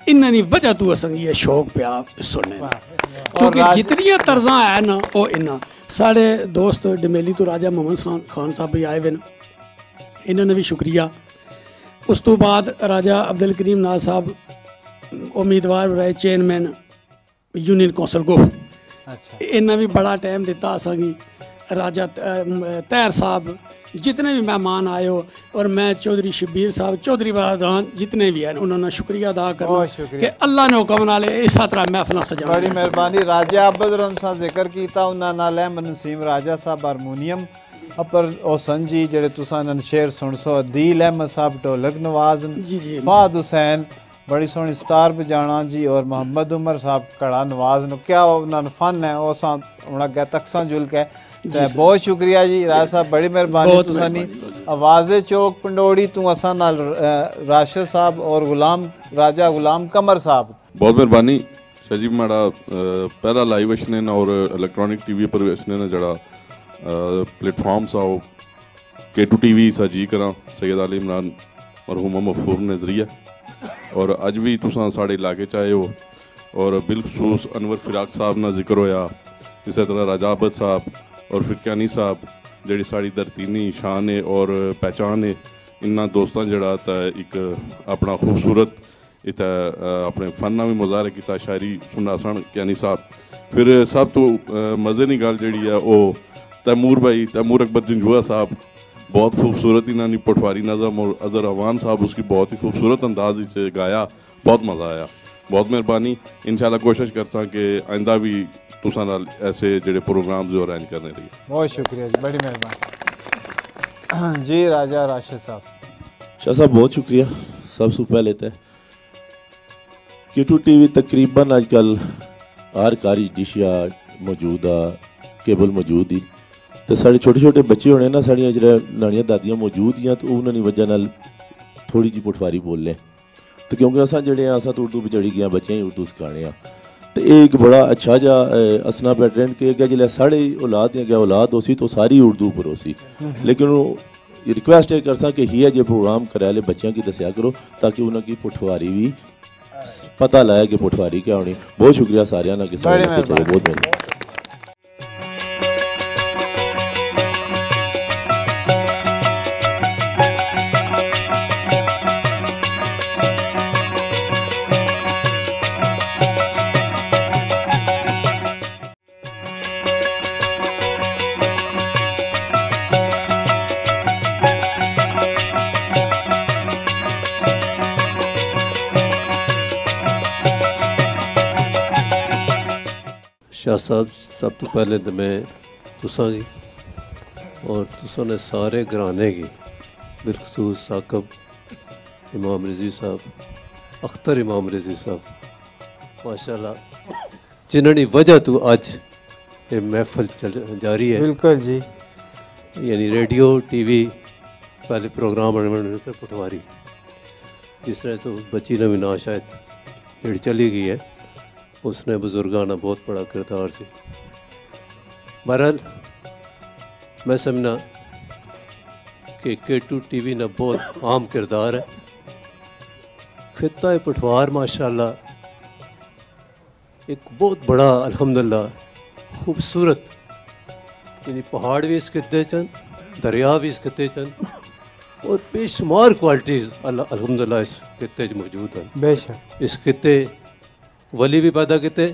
इन्होंने वजह तू असें ये शौक पिया सुनने, क्योंकि जितनियां तर्जा है ना वो इन्ना। साढ़े दोस्त डमेली तो राजा मोहम्मद खान साहब भी आए हुए न, इन्होंने भी शुक्रिया। उस तो बाद राजा अब्दुल करीम नाज साहब उम्मीदवार रहे चेयरमैन यूनियन कौंसल गोफ, इन्हें भी बड़ा टाइम दिता असांगी। राजा तैर साहब, जितने भी मेहमान आए हो, और मैं चौधरी शबीर साहब, चौधरी बरादरान जितने भी हैं, उन्होंने शुक्रिया अदा करना कि अल्लाह ने हुक्म नाले इस तरह महफिल सजा। बड़ी मेहरबानी। राजा अब्बद रम सा जिक्र किया, उन्होंने नाल अहमद नसीम राजा साहब हारमोनीयम अपर ओसन जी, जेड़े तुसां शेर सुन सो, अदील अहमद साहब ढोलक नवाज, फाद हुसैन बड़ी सोहनी स्टार बजाना जी, और मोहम्मद उमर साहब कड़ा नवाज नो, क्या उन्होंने फन है वो हम अगे तकसा जुल के। बहुत शुक्रिया जी राज साहब, बड़ी मेहरबानी। तुसानी आवाज़ चौक पंडोड़ी तू असा नाल राशिद साहब और राजा गुलाम कमर साहब, बहुत मेहरबानी शाह जी। माड़ा पहला लाइव वचने और इलेक्ट्रॉनिक टीवी पर वचने ना जड़ा प्लेटफॉर्म सा K2 TV सा जी करा सैयद अली इमरान और हुमा मफूर ने जरिया, और अज भी तुसां साढ़े इलाके च आए हो, और बिलखसूस अनवर फिराक साहब ना जिक्र होया, इस तरह राजा आबद साहब और फिरकानी साहब जी साड़ी धरतीनी शान है और पहचान है। इन्होंने दोस्तों जड़ा एक अपना खूबसूरत इतना अपने फन भी मुजाहरा किया, शायरी सुनना सन क्यानी साहब। फिर सब तो मज़े की गल जी है वो तैमूर भाई, तैमूर अकबर जंजुआ साहब बहुत खूबसूरत इन्होंने पटवारी नज़म और अज़हर अवान साहब उसकी बहुत ही खूबसूरत अंदाज से गाया, बहुत मज़ा आया। बहुत मेहरबानी, इंशाल्लाह कोशिश करसा कि आइंदा भी तुसां नाल ऐसे जेडे प्रोग्राम जो अरेंज करने रही। बहुत शुक्रिया जी, बड़ी मेहरबानी जी। राजा राशिद साहब। शाह साहब बहुत शुक्रिया। सबसे पहले तो K2 TV तकरीबन आजकल हर कारी डिशिया मौजूद आ, केबल मौजूद ही, तो साढ़े छोटे छोटे बच्चे होने ना, साड़ियाँ जो नानियाँ दादियाँ मौजूद ही तो उन्होंने वजह नाल थोड़ी जी पटवारी बोल लें, तो क्योंकि असा जड़े असा तो उर्दू बिचड़ी गया बच्चे ही उर्दू सिखाने, तो एक बड़ा अच्छा जा असना पैटर्न के जिले साढ़े औलाद या औलाद होसी तो सारी उर्दू पर होसी, लेकिन रिक्वेस्ट ये करसा कि ही जो प्रोग्राम करा ले बच्चों की दसिया करो ताकि उन्होंने पटवारी भी पता लाया कि पटवारी क्या होनी। बहुत शुक्रिया सारिया ना कि बहुत मेहरबानी। शाह साहब सब तो पहले तो मैं तुसा की और तुसा ने सारे घराने की बिलखसूस साकब इमाम रज़ी साहब, अख्तर इमाम रज़ी साहब, माशाल्लाह जिन्होंने वजह तो आज ये महफिल चल जारी है। बिल्कुल जी, यानी रेडियो टीवी पहले प्रोग्राम बनने से पटवारी, जिस तरह तो बच्ची ने भी ना शायद डेढ़ चली गई है, उसने बुजुर्गाना बहुत बड़ा किरदार से। बहरहाल मैं समझना कि K2 TV ना बहुत आम किरदार है। खित्ता पटवार माशाल्लाह एक बहुत बड़ा अल्हम्दुलिल्लाह खूबसूरत, यानी पहाड़ भी इस खित्ते चन, दरिया भी इस खित्ते चन और बेशुमार क्वालिटीज़ अल्हम्दुलिल्लाह इस खित्ते मौजूद हैं। बेशक इस खित्ते वली भी पैदा किते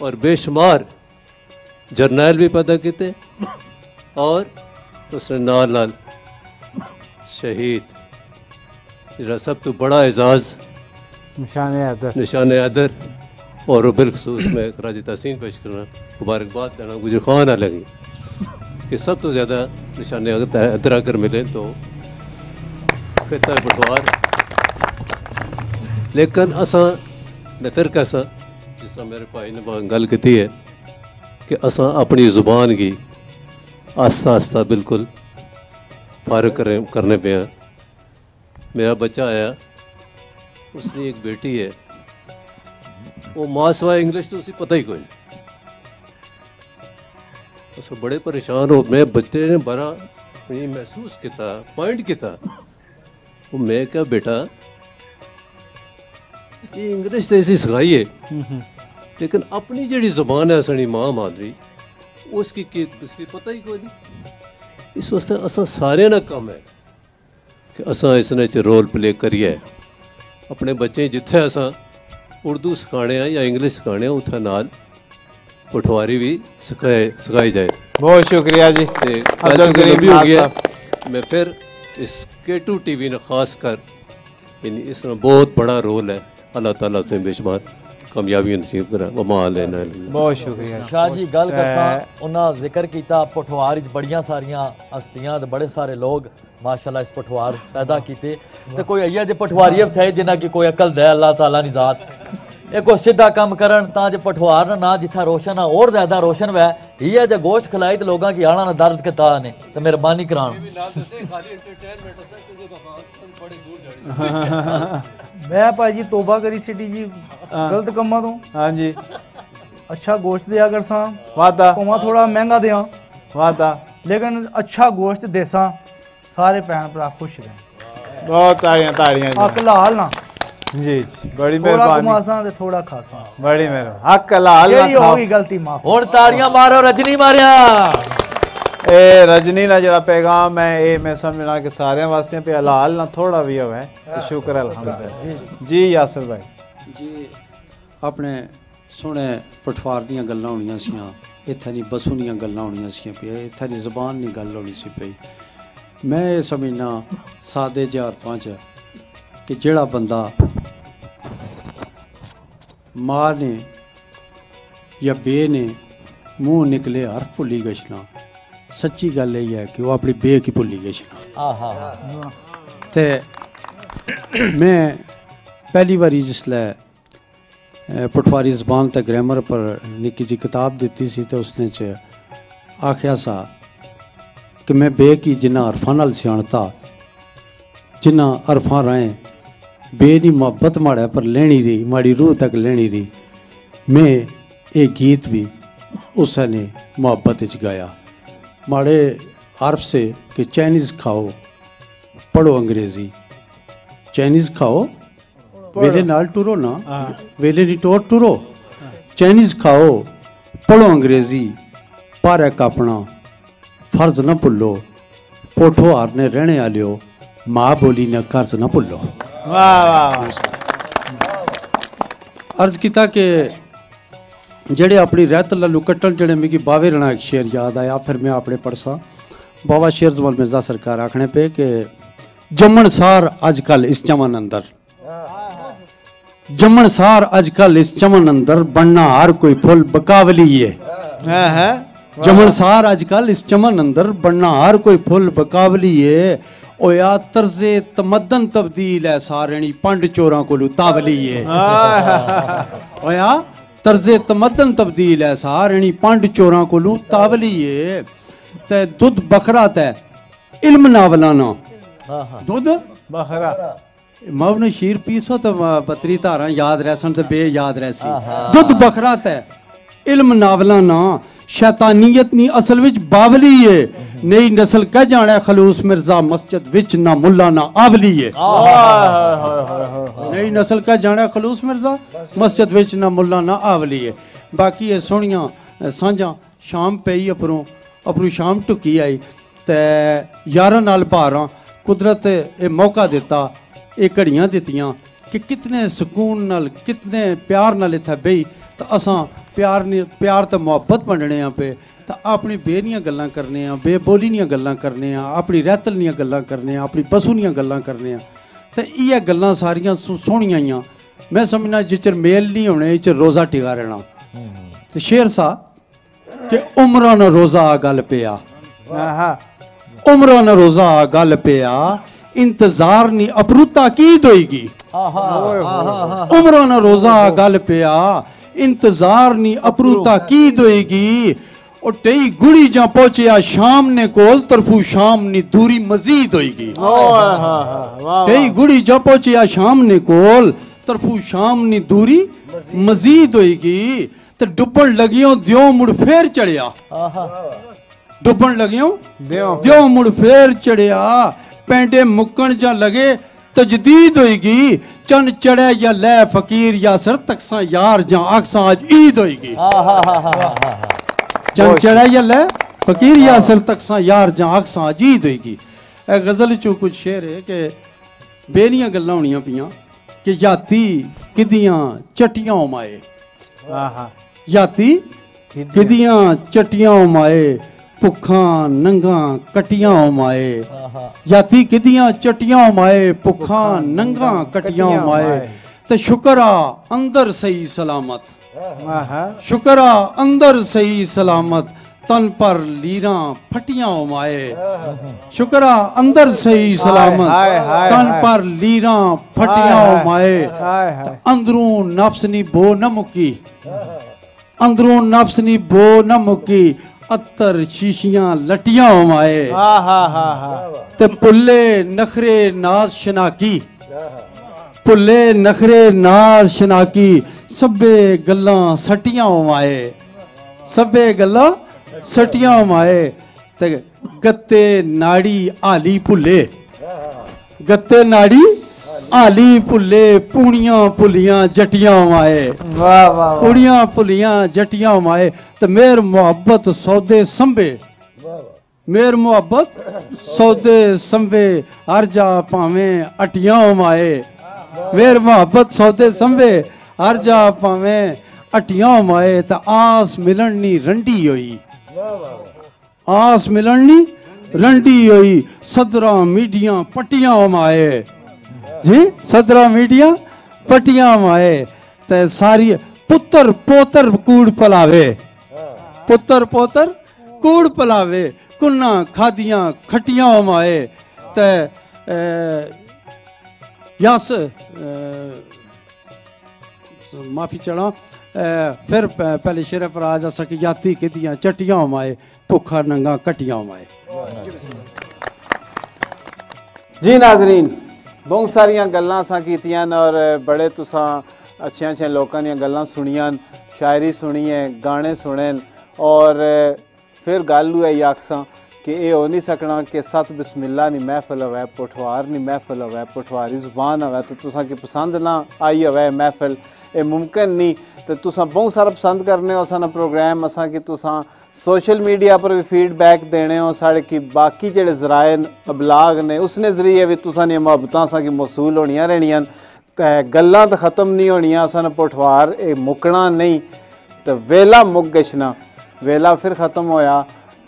और बेशुमार जरनैल भी पैदा किते और उसने नाल नाल शहीद जरा सब तो बड़ा एजाज़ निशान अदर और बिलखसूस में राजी तहसीन पेश करना मुबारकबाद देना गुजर खान आ लगी कि सब तो ज़्यादा निशान अदर अगर मिले तो खिता पटवार। लेकिन असा ने फिर कैसा जिस मेरे भाई ने गल की है कि असा अपनी ज़ुबान की आस्ता आस्ता बिल्कुल फारग करने पे हैं। मेरा बच्चा आया, उसकी एक बेटी है, वो माँ सवा इंग्लिश तो उसे पता ही कोई नहीं, उसे बड़े परेशान हो। मैं बच्चे ने बड़ा महसूस किया, पॉइंट किया, वो मैं क्या बेटा ये इंग्लिश तो ऐसी सिखाई है लेकिन अपनी जड़ी जुबान है असनी माँ मादरी उसकी पता ही कोई नहीं। इस वास्ते असा सारे ना कम है कि असा इसने च रोल प्ले करिए अपने बच्चे जिथे असा उर्दू सिखाने या इंग्लिश सिखाने उत्थे नाल पटवारी भी सिखाई जाए। बहुत शुक्रिया जी। भी हो गया। मैं फिर इस K2 TV ने खास कर इसमें बहुत बड़ा रोल है। अल्लाह ताला से बेशुमार कामयाबी नसीब करा। बहुत शुक्रिया शाह जी। गल करसा उन्हें जिक्र किया पठवार बड़िया सारिया हस्तियां बड़े सारे लोग माशाल्लाह इस पठवार पैदा किए तो कोई अइया जे पठवारी थे जिन्हें की कोई अकल दे अल्लाह ताला नी जात ये कोई सीधा काम करन ता जे पठवार ना जिथा रोशन है और ज्यादा रोशन वै ये जे गोश्त खिलाई तो लोगों की आना ना दर्द के ता ने तो मेहरबानी करान। मैं भाजी तोबा करी सिटी जी गलत कम्मा तो। हाँ जी अच्छा गोश्त दिया कर सा वादा भावें थोड़ा महंगा दिया वादा लेकिन अच्छा गोश्त देसा सारे भैन भरा खुश रहे। बहुत ताड़ियां हक लाल ना जी बड़ी मेहरबानी। थोड़ा थोड़ा खासा बड़ी मेहरबानी हक लाल ना होगी गलती माफ। और ताड़ियां मारो रजनी मारिया ए रजनी ना जड़ा पैगाम है ये मैं समझना कि सारे वास्ते पे हलाल ना थोड़ा भी होवे तो शुक्र अल्हम्दुलिल्लाह। जी यासर भाई जी अपने सुने पठवार दियां गल्लां होनियां सी इत्थे नहीं बसू दियां गल्लां होनियां सी पे इत्थे दी ज़बान नहीं गल होनी सी पई मैं ये समझना सादे च हरफां च कि जेड़ा बंदा मां ने या बे ने मूँह निकले हरफ भुल्ली गछना, सच्ची गल यही है कि वो अपनी बे की भुल्ली गछना। ते मैं पहली बारी जिसलै पटवारी ज़बान ते ग्रामर पर निक्की जी किताब दिती सी तो उसने च आख्या सा कि मैं बे की जिन्ना हरफां नाल सियाणता, जिन्ना हरफां राहें बे दी मुहब्बत माड़ा पर लेनी रही, माड़ी रूह तक लेनी रही। मैं ये गीत भी उसने मुहब्बत च गाया माड़े हरफ से कि चाइनीज़ खाओ पढ़ो अंग्रेज़ी, चाइनीज़ खाओ वेले नाल टुरो ना, वेले नी टोर टुरो, चाइनीज़ खाओ पढ़ो अंग्रेज़ी, पर एक अपना फर्ज न भुलो, पोठो हारने रहने आलियो, माँ बोली ने कर्ज न भुलो। अर्ज किया कि जेड़े अपनी रहत लल्लू कट्टन जेड़े मिगी बावे रना एक शेर याद आया, फिर मैं अपने पढ़सा। बाबा शेर जमाल मिर्जा सरकार आखने पे कि जमन सार अजकल इस चमन अंदर, जमन सार अजकल इस चमन अंदर, बनना हर कोई फुल बकावली है। जमन सार अजकल इस चमन अंदर, बनना हर कोई फुल बकावली है। ओया तर्जे तमद्दन तब्दील है सारणी पंड चोरां कोलू तावली है। ओया तर्जे तमद्दन तब्दील है सारणी पंड चोरां कोलू तावली है। ते दुध बखरा ते इल्म नावलाना, दुध बखरा मौन शीर पीसो तो बतरी धारा याद रहसन ते बे याद रहसी। दुध बखरा ते इल्म नावलाना, शैतानियत नी असल विच बावली है। नई नस्ल कह जाना खलूस मिर्जा मस्जिद विच ना मुल्ला ना आवली है। नई नस्ल कह जाना खलूस मिर्जा मस्जिद विच ना मुल्ला ना आवली है। बाकी ये सोहनियां सांझा शाम पई अपरों अपनी शाम टुकी आई ते यारां नाल भारां कुदरत ये मौका दिता, ये घड़ियां दित्तियां कि कितने सुकून नाल कितने प्यार नाल इत्थे बेही तो असां प्यार तो मुहब्बत बंडने पे तो अपनी बेनियां गल्लां करने, बेबोली दियां गल्लां करने, अपनी रहतल दियां गल्लां करने, अपनी बसू दियां गल्लां करने। तो इयै गल्लां सारियां सोहनियां आइयां। मैं समझना जिचर मेल नहीं होने इचर रोज़ा टिका रहना। तो शेर सा कि उमरां न रोज़ा गल पिया, उमरां न रोज़ा गल पिया, इंतजार नी अपरूता कीद होएगी। उमरां न रोज़ा गल पिया, इंतजार नी अपरूता कीद होएगी। और टई गुड़ी जा पहुंचिया शाम ने कोल, तरफू शाम नी दूरी मजीद होएगी। टई गुड़ी जा पहुंचिया शाम ने कोल, तरफू शाम नी दूरी मजीद होएगी। तो डुबन लगियों द्यो मुड़ फेर चढ़िया, डुबन लगियों द्यो मुड़ फेर चढ़िया। पेंडे मुक्कन जा लगे तजदीद होएगी। चन चढ़े या लै फकीर या सर तकसा यार जा अक्सा आज ईद होएगी। चन चढ़े या लै फकीर या सर तकसा यार जा अक्सा आज ईद होएगी। ए गजल चो कुछ शेर है कि बेनियां गल्लां होनियां पियां कि याती किदियां चटियां उमाए, याती किदियां चटियां उमाए, भुखा नंगा कटियां उमाए। याती किदियां चटियां उमाए, भुखा नंगा कटियां उमाए। तो शुक्रा अंदर सही सलामत, शुक्रा अंदर सही सलामत, तन पर लीरा फटियां उमाए। शुक्रा अंदर सही सलामत, तन पर लीरा फटियां उमाए। अंदरों नफ्स नी बो न मुकी, अंदरों नफ्स नी बो न मुकी, अत्तर शीशियां लटियां उमाए। ते पुल्ले नखरे नाज शनाकी, पुल्ले नखरे नाज शनाकी, सब्बे गल्लां सटियां उमाए, सब्बे गल्लां सटियां उमाए। ते गत्ते नाड़ी आली भुल्ले, गत्ते नाड़ी आली भुल्ले, पूड़ियां पुलियां जटियां उमाए। पूड़ियां पुलियां जटियां उमाए। तो मेर मुहब्बत सौदे संभे, मेर मुहब्बत सौदे संभे, हर जा भावें अटियां उमाए। मेर मुहब्बत सौदे संभे, हर जा भावें अटियां उमाए। तो आस मिलन नी रंडी होई, आस मिलन नी रंडी होई सदरा मीडिया पट्टियां माए जी, सदरा मीडिया पट्टियां माए ते सारी पुत्र पोतर कूड़ पलावे, पुत्र पोतर कूड़ पलावे, कुन्ना खादियां खटियां माए ते यस माफी चढ़ा फिर पहले शेर फराज अस याती किदियां चटियां माए भुखा नंगा कटियां माए। जी नाजरीन, बहुत सारिया गल्लां असां कीतियां और बड़े तुसां अच्छे अच्छे लोगों दी गल्लां सुनियां, शायरी सुनी है, गाने सुने और फिर गल हुई आखसां कि ये हो नहीं सकना कि सत बिस्मिल्ला नी महफिल होवे, पुठवार नी महफिल होवे, पुठवारी जुबान होवे तो तुसां की पसंद ना आई होवे महफिल, ये मुमकिन नहीं। तो तुसां बहुत सारा पसंद करने हो साना प्रोग्राम, असां कि तुसां सोशल मीडिया पर भी फीडबैक देने हो, साढ़े की बाकी जेड़े ज़राए अबलाग ने उसने जरिए भी तुसां दी मुहब्बतां असां की मौसूल होनियां रहनियां, गल्लां तो ख़त्म नहीं होनियां, असां पुठवार ये मुकना नहीं। तो वेला मुक गछना, वेला फिर ख़त्म होया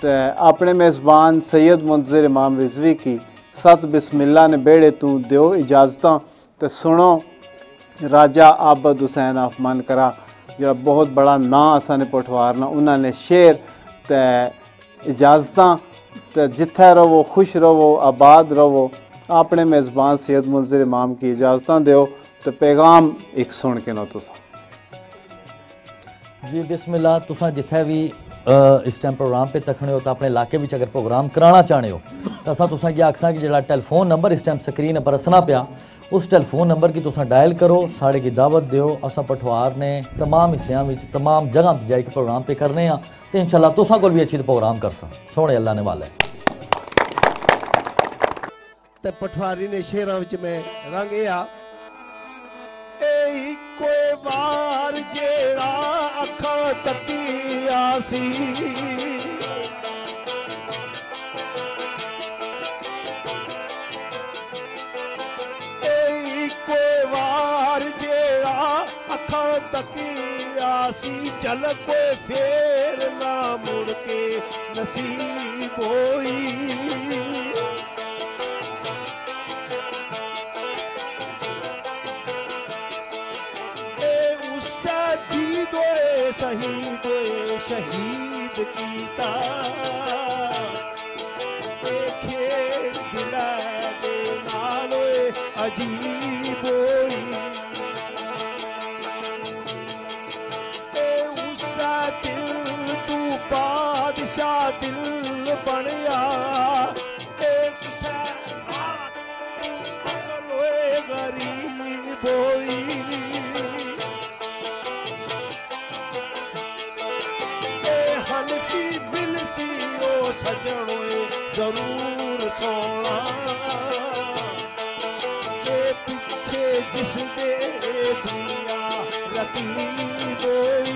तो अपने मेज़बान सैयद मुंतज़िर इमाम रिजवी की सत बिस्मिल्ला ने बेड़े तू दियो इजाज़तां। तो सुनो राजा आबद हुसैन ऑफ मनकरा जो बहुत बड़ा नां असां ने पुठवार ना, उन्होंने शेर तो इजाज़तां तो जिथे रहो खुश रहो आबाद रहो। अपने मेज़बान सैयद मुंतज़िर इमाम की इजाज़तां दियो तो पैगाम एक सुन के ना तुसां। जी बिस्मिल्लाह, तुसां जिथे भी इस टाइम प्रोग्राम पे तकने हो तो अपने इलाके में अगर प्रोग्राम कराना चाहते हो तो असा तुसां ये आखसा कि जो टेलीफोन नंबर इस टाइम स्क्रीन पर असना पिया उस टेलीफोन नंबर की तुसां डायल करो, साढ़े की दावत दियो। असा पठवार ने तमाम हिस्सों में तमाम जगह पर जाके प्रोग्राम पे करने तो इंशाल्लाह तुसां को भी अच्छी प्रोग्राम कर सा सोने अल्लाह ने वाले। ते पठवारी ने शेरां विच में रंग आ ए कोई वार जेड़ा अखां तकी आसी ए कोई वार जेड़ा अखां तकी आसी चल कोई फेर ना मुड़ के नसीब होई। शहीद शहीद कीता खेल दिला दे नाल अजीब होई उसा दिल तू बादशाह दिल बनया गरीब होई सजनों जरूर सोना के पीछे जिस दे दुनिया रकीब होई।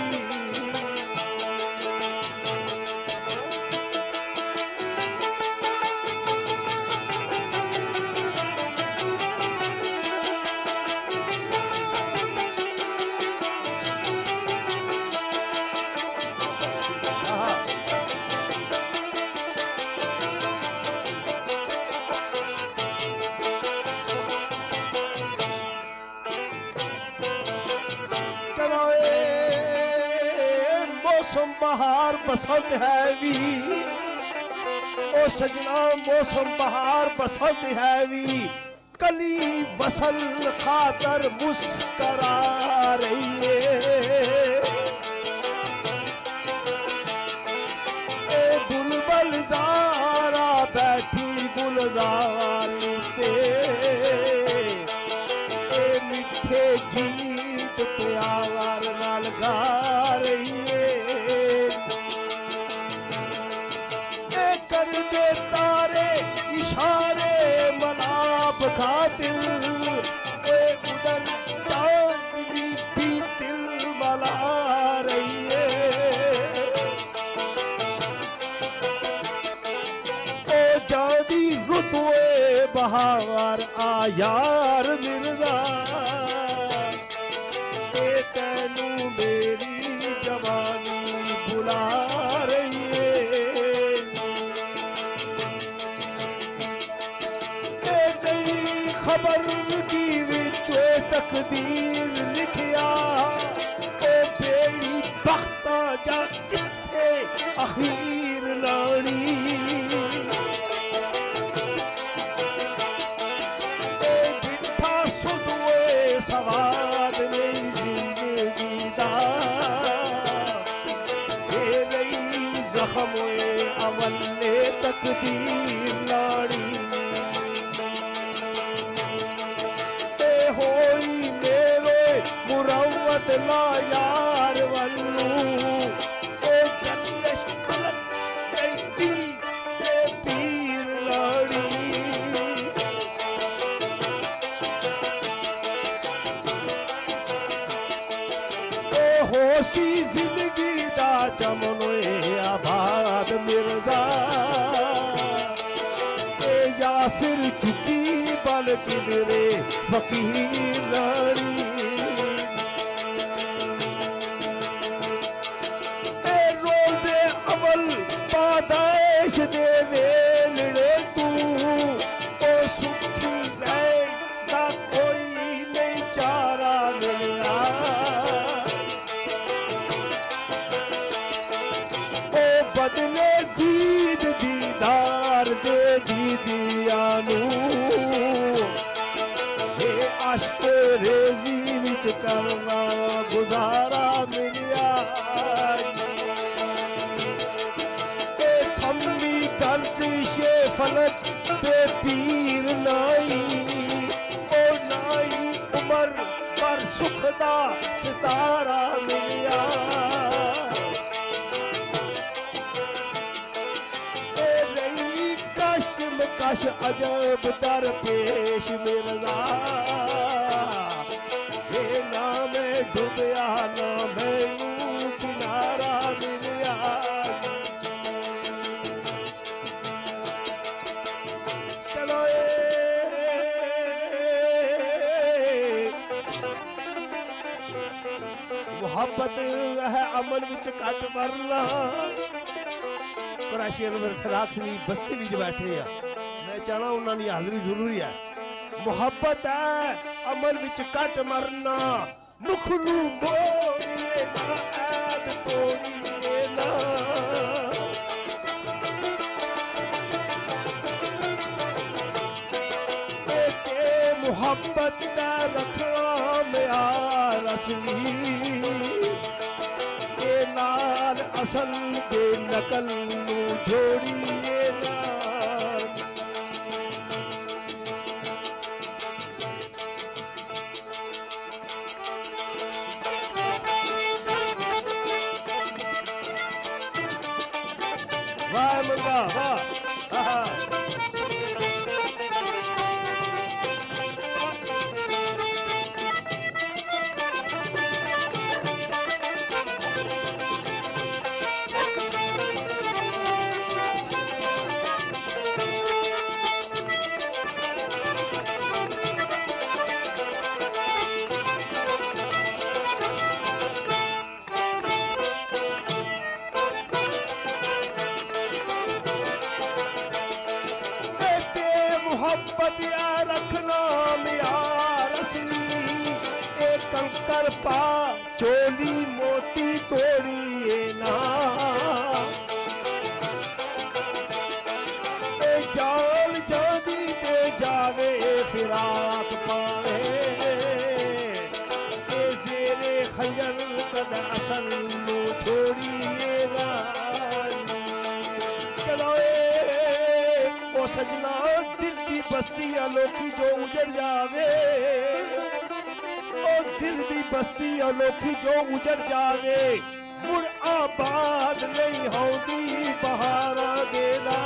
मौसम बहार बसंत है भी ओ सजना, मौसम बहार बसंत है भी कली वसल खातर मुस्करा रही है। बुलबुल ज़ारा बैठी गुलजार से मिठे गीत प्यार नाल गा रही है। कर दे तारे इशारे मनाब खातिर उधर चांदनी भी दिल मला रही है। ओ जादी रुतवे बहार आ यार मिर्जा तेनू मेरी जवानी बुला रही है। खबर की विचो तकदीर लिखिया ओ बेरी बख्ता जा किथे अखीर लानी ए डिठा सुदवे सवाद नहीं जिंदगी दा जख्म अवल ने तकदीर लाड़ी ते होई मेरे मुरवत ला यार वल्लू ओ गंदश फलक कहती ते पीर लाड़ी ओ होसी जिंदगी दा चमनो आबाद मिर्जा या फिर चुकी बल किधरे फकीर लाड़ी रोजे अमल पादाइश दे वेलड़े तू ओ सुखी रैन का कोई नहीं चारा मिला बदले दीद दीदार दे दीदियानू हे आश्क रेजी विच करना गुजारा मिलिया ए थम्मी गर्दिशे फलक पे पीर नाई ओ नाई उमर पर सुखदा सितारा मिलिया कश अजब दर पेश मिर्जा हे ना मैं डूबया ना मैनू किनारा मिलिया चलो मुहब्बत है अमल विच कट मरना कुरैशी अनवर फिराक शरीफ बस्ती विच बैठे आ मैं चाहना उन्होंने हाजरी जरूरी है मुहब्बत है अमल विच कट मरना मुख नू मोड़िए ना ऐद तोड़िए ना के मुहब्बत का रखना म्यार असली के नाल असल के नकल नू जोड़िए ना वाह मंगा वाह मोहब्बत या रखना म्यार असली एक कंकर पा चोली मोती तोड़िए ना जान जादी ते जावे फिराक पावे जेरे खंजर कद असल नू छोड़िए ना चलो ओ सजना बस्ती अलोकी जो उजड़ जावे ओ दिल दी बस्ती अलोकी जो उजड़ जावे मुड़ आबाद नहीं होंदी बहारा देना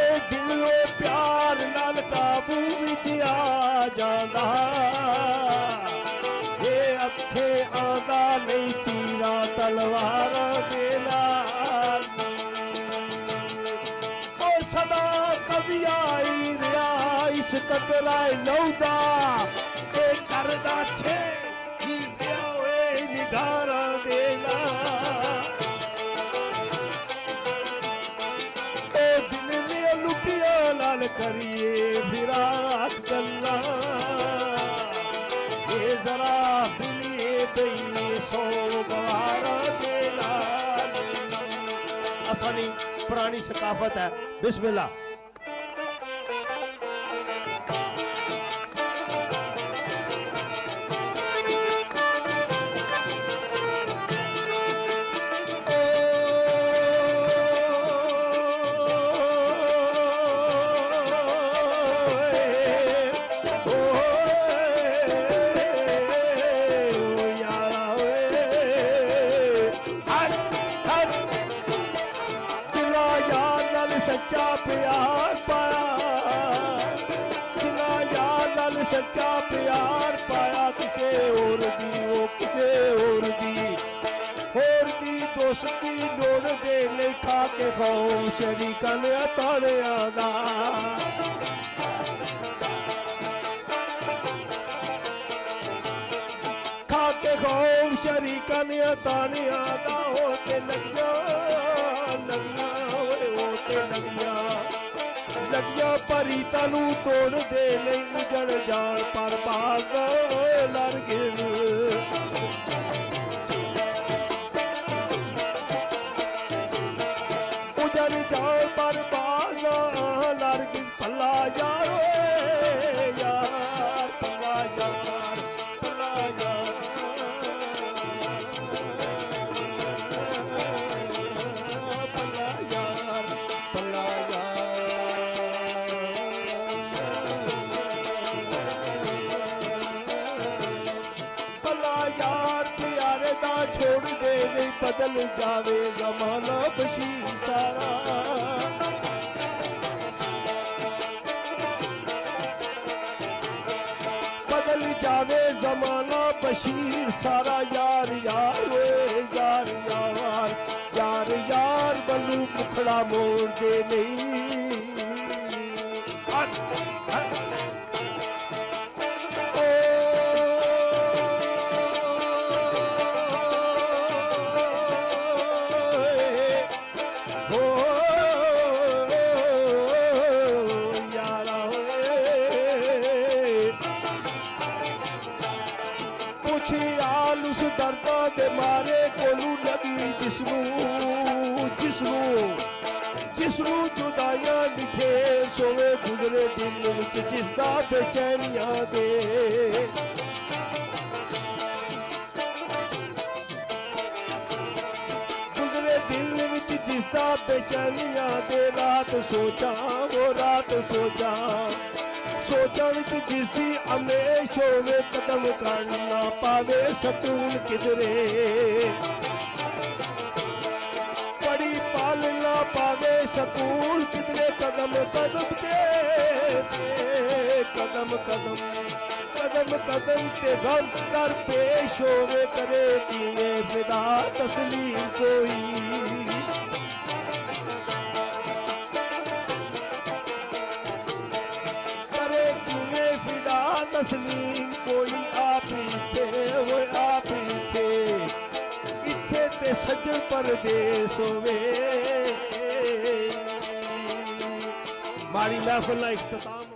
ए दिलो प्यार नाल काबू विच आ जांदा ये अथे आंदा नहीं तीरा तलवार देना ओ सदा कभी आई रिया इस कतराए लौदा ए करदा छे की रिया वे निगारा देना करिए फिराक गल्ला ये जरा मिलिए बई सौ गवारा दे नाल आसानी पुरानी सकाफत है। बिस्मिल्लाह। सच्चा प्यार पाया जिन्ना यार नाल सच्चा प्यार पाया किसे और दी वो किसे और दी दोस्ती लोड़ दे ले खा के खाओ शरीका ने ताड़िया दा खा के खाओ शरीका ने ताड़िया दा होते लगिया लगिया परी तनू तोड़ दे नहीं उजड़ जान पर बाग लड़ गिर उजड़ जान पर बाग लड़ गिर पल्ला यार यार पल्ला यार पल्ला यार पल्ला यार पल्ला छोड़ दे नहीं बदल जावे जमाना बशीर सारा बदल जावे जमाना बशीर सारा यार यार वे यार यार यार यार बलू मुखड़ा मोड़ दे नहीं उस दर्दा दे मारे कोलू लगी जिसनू जुदाइयां मिठे सोवे गुजरे दिल विच जिसदा बेचैनियां दे गुजरे दिल विच जिसदा बेचैनियां दे रात सोचा वो रात सोचा विच जिसदी अमेश होवे कदम करना पावे सतून किधरे बड़ी पालना पावे सकून किधरे कदम कदम ते कदम कदम कदम कदम ते गम दर पेश होवे करे किवें फिदा तस्लीम कोई तस्लीम कोई आप ही थे वो आप ही थे इत्थे ते सज्जन परदेस होवे माड़ी महफिल का इख्तिताम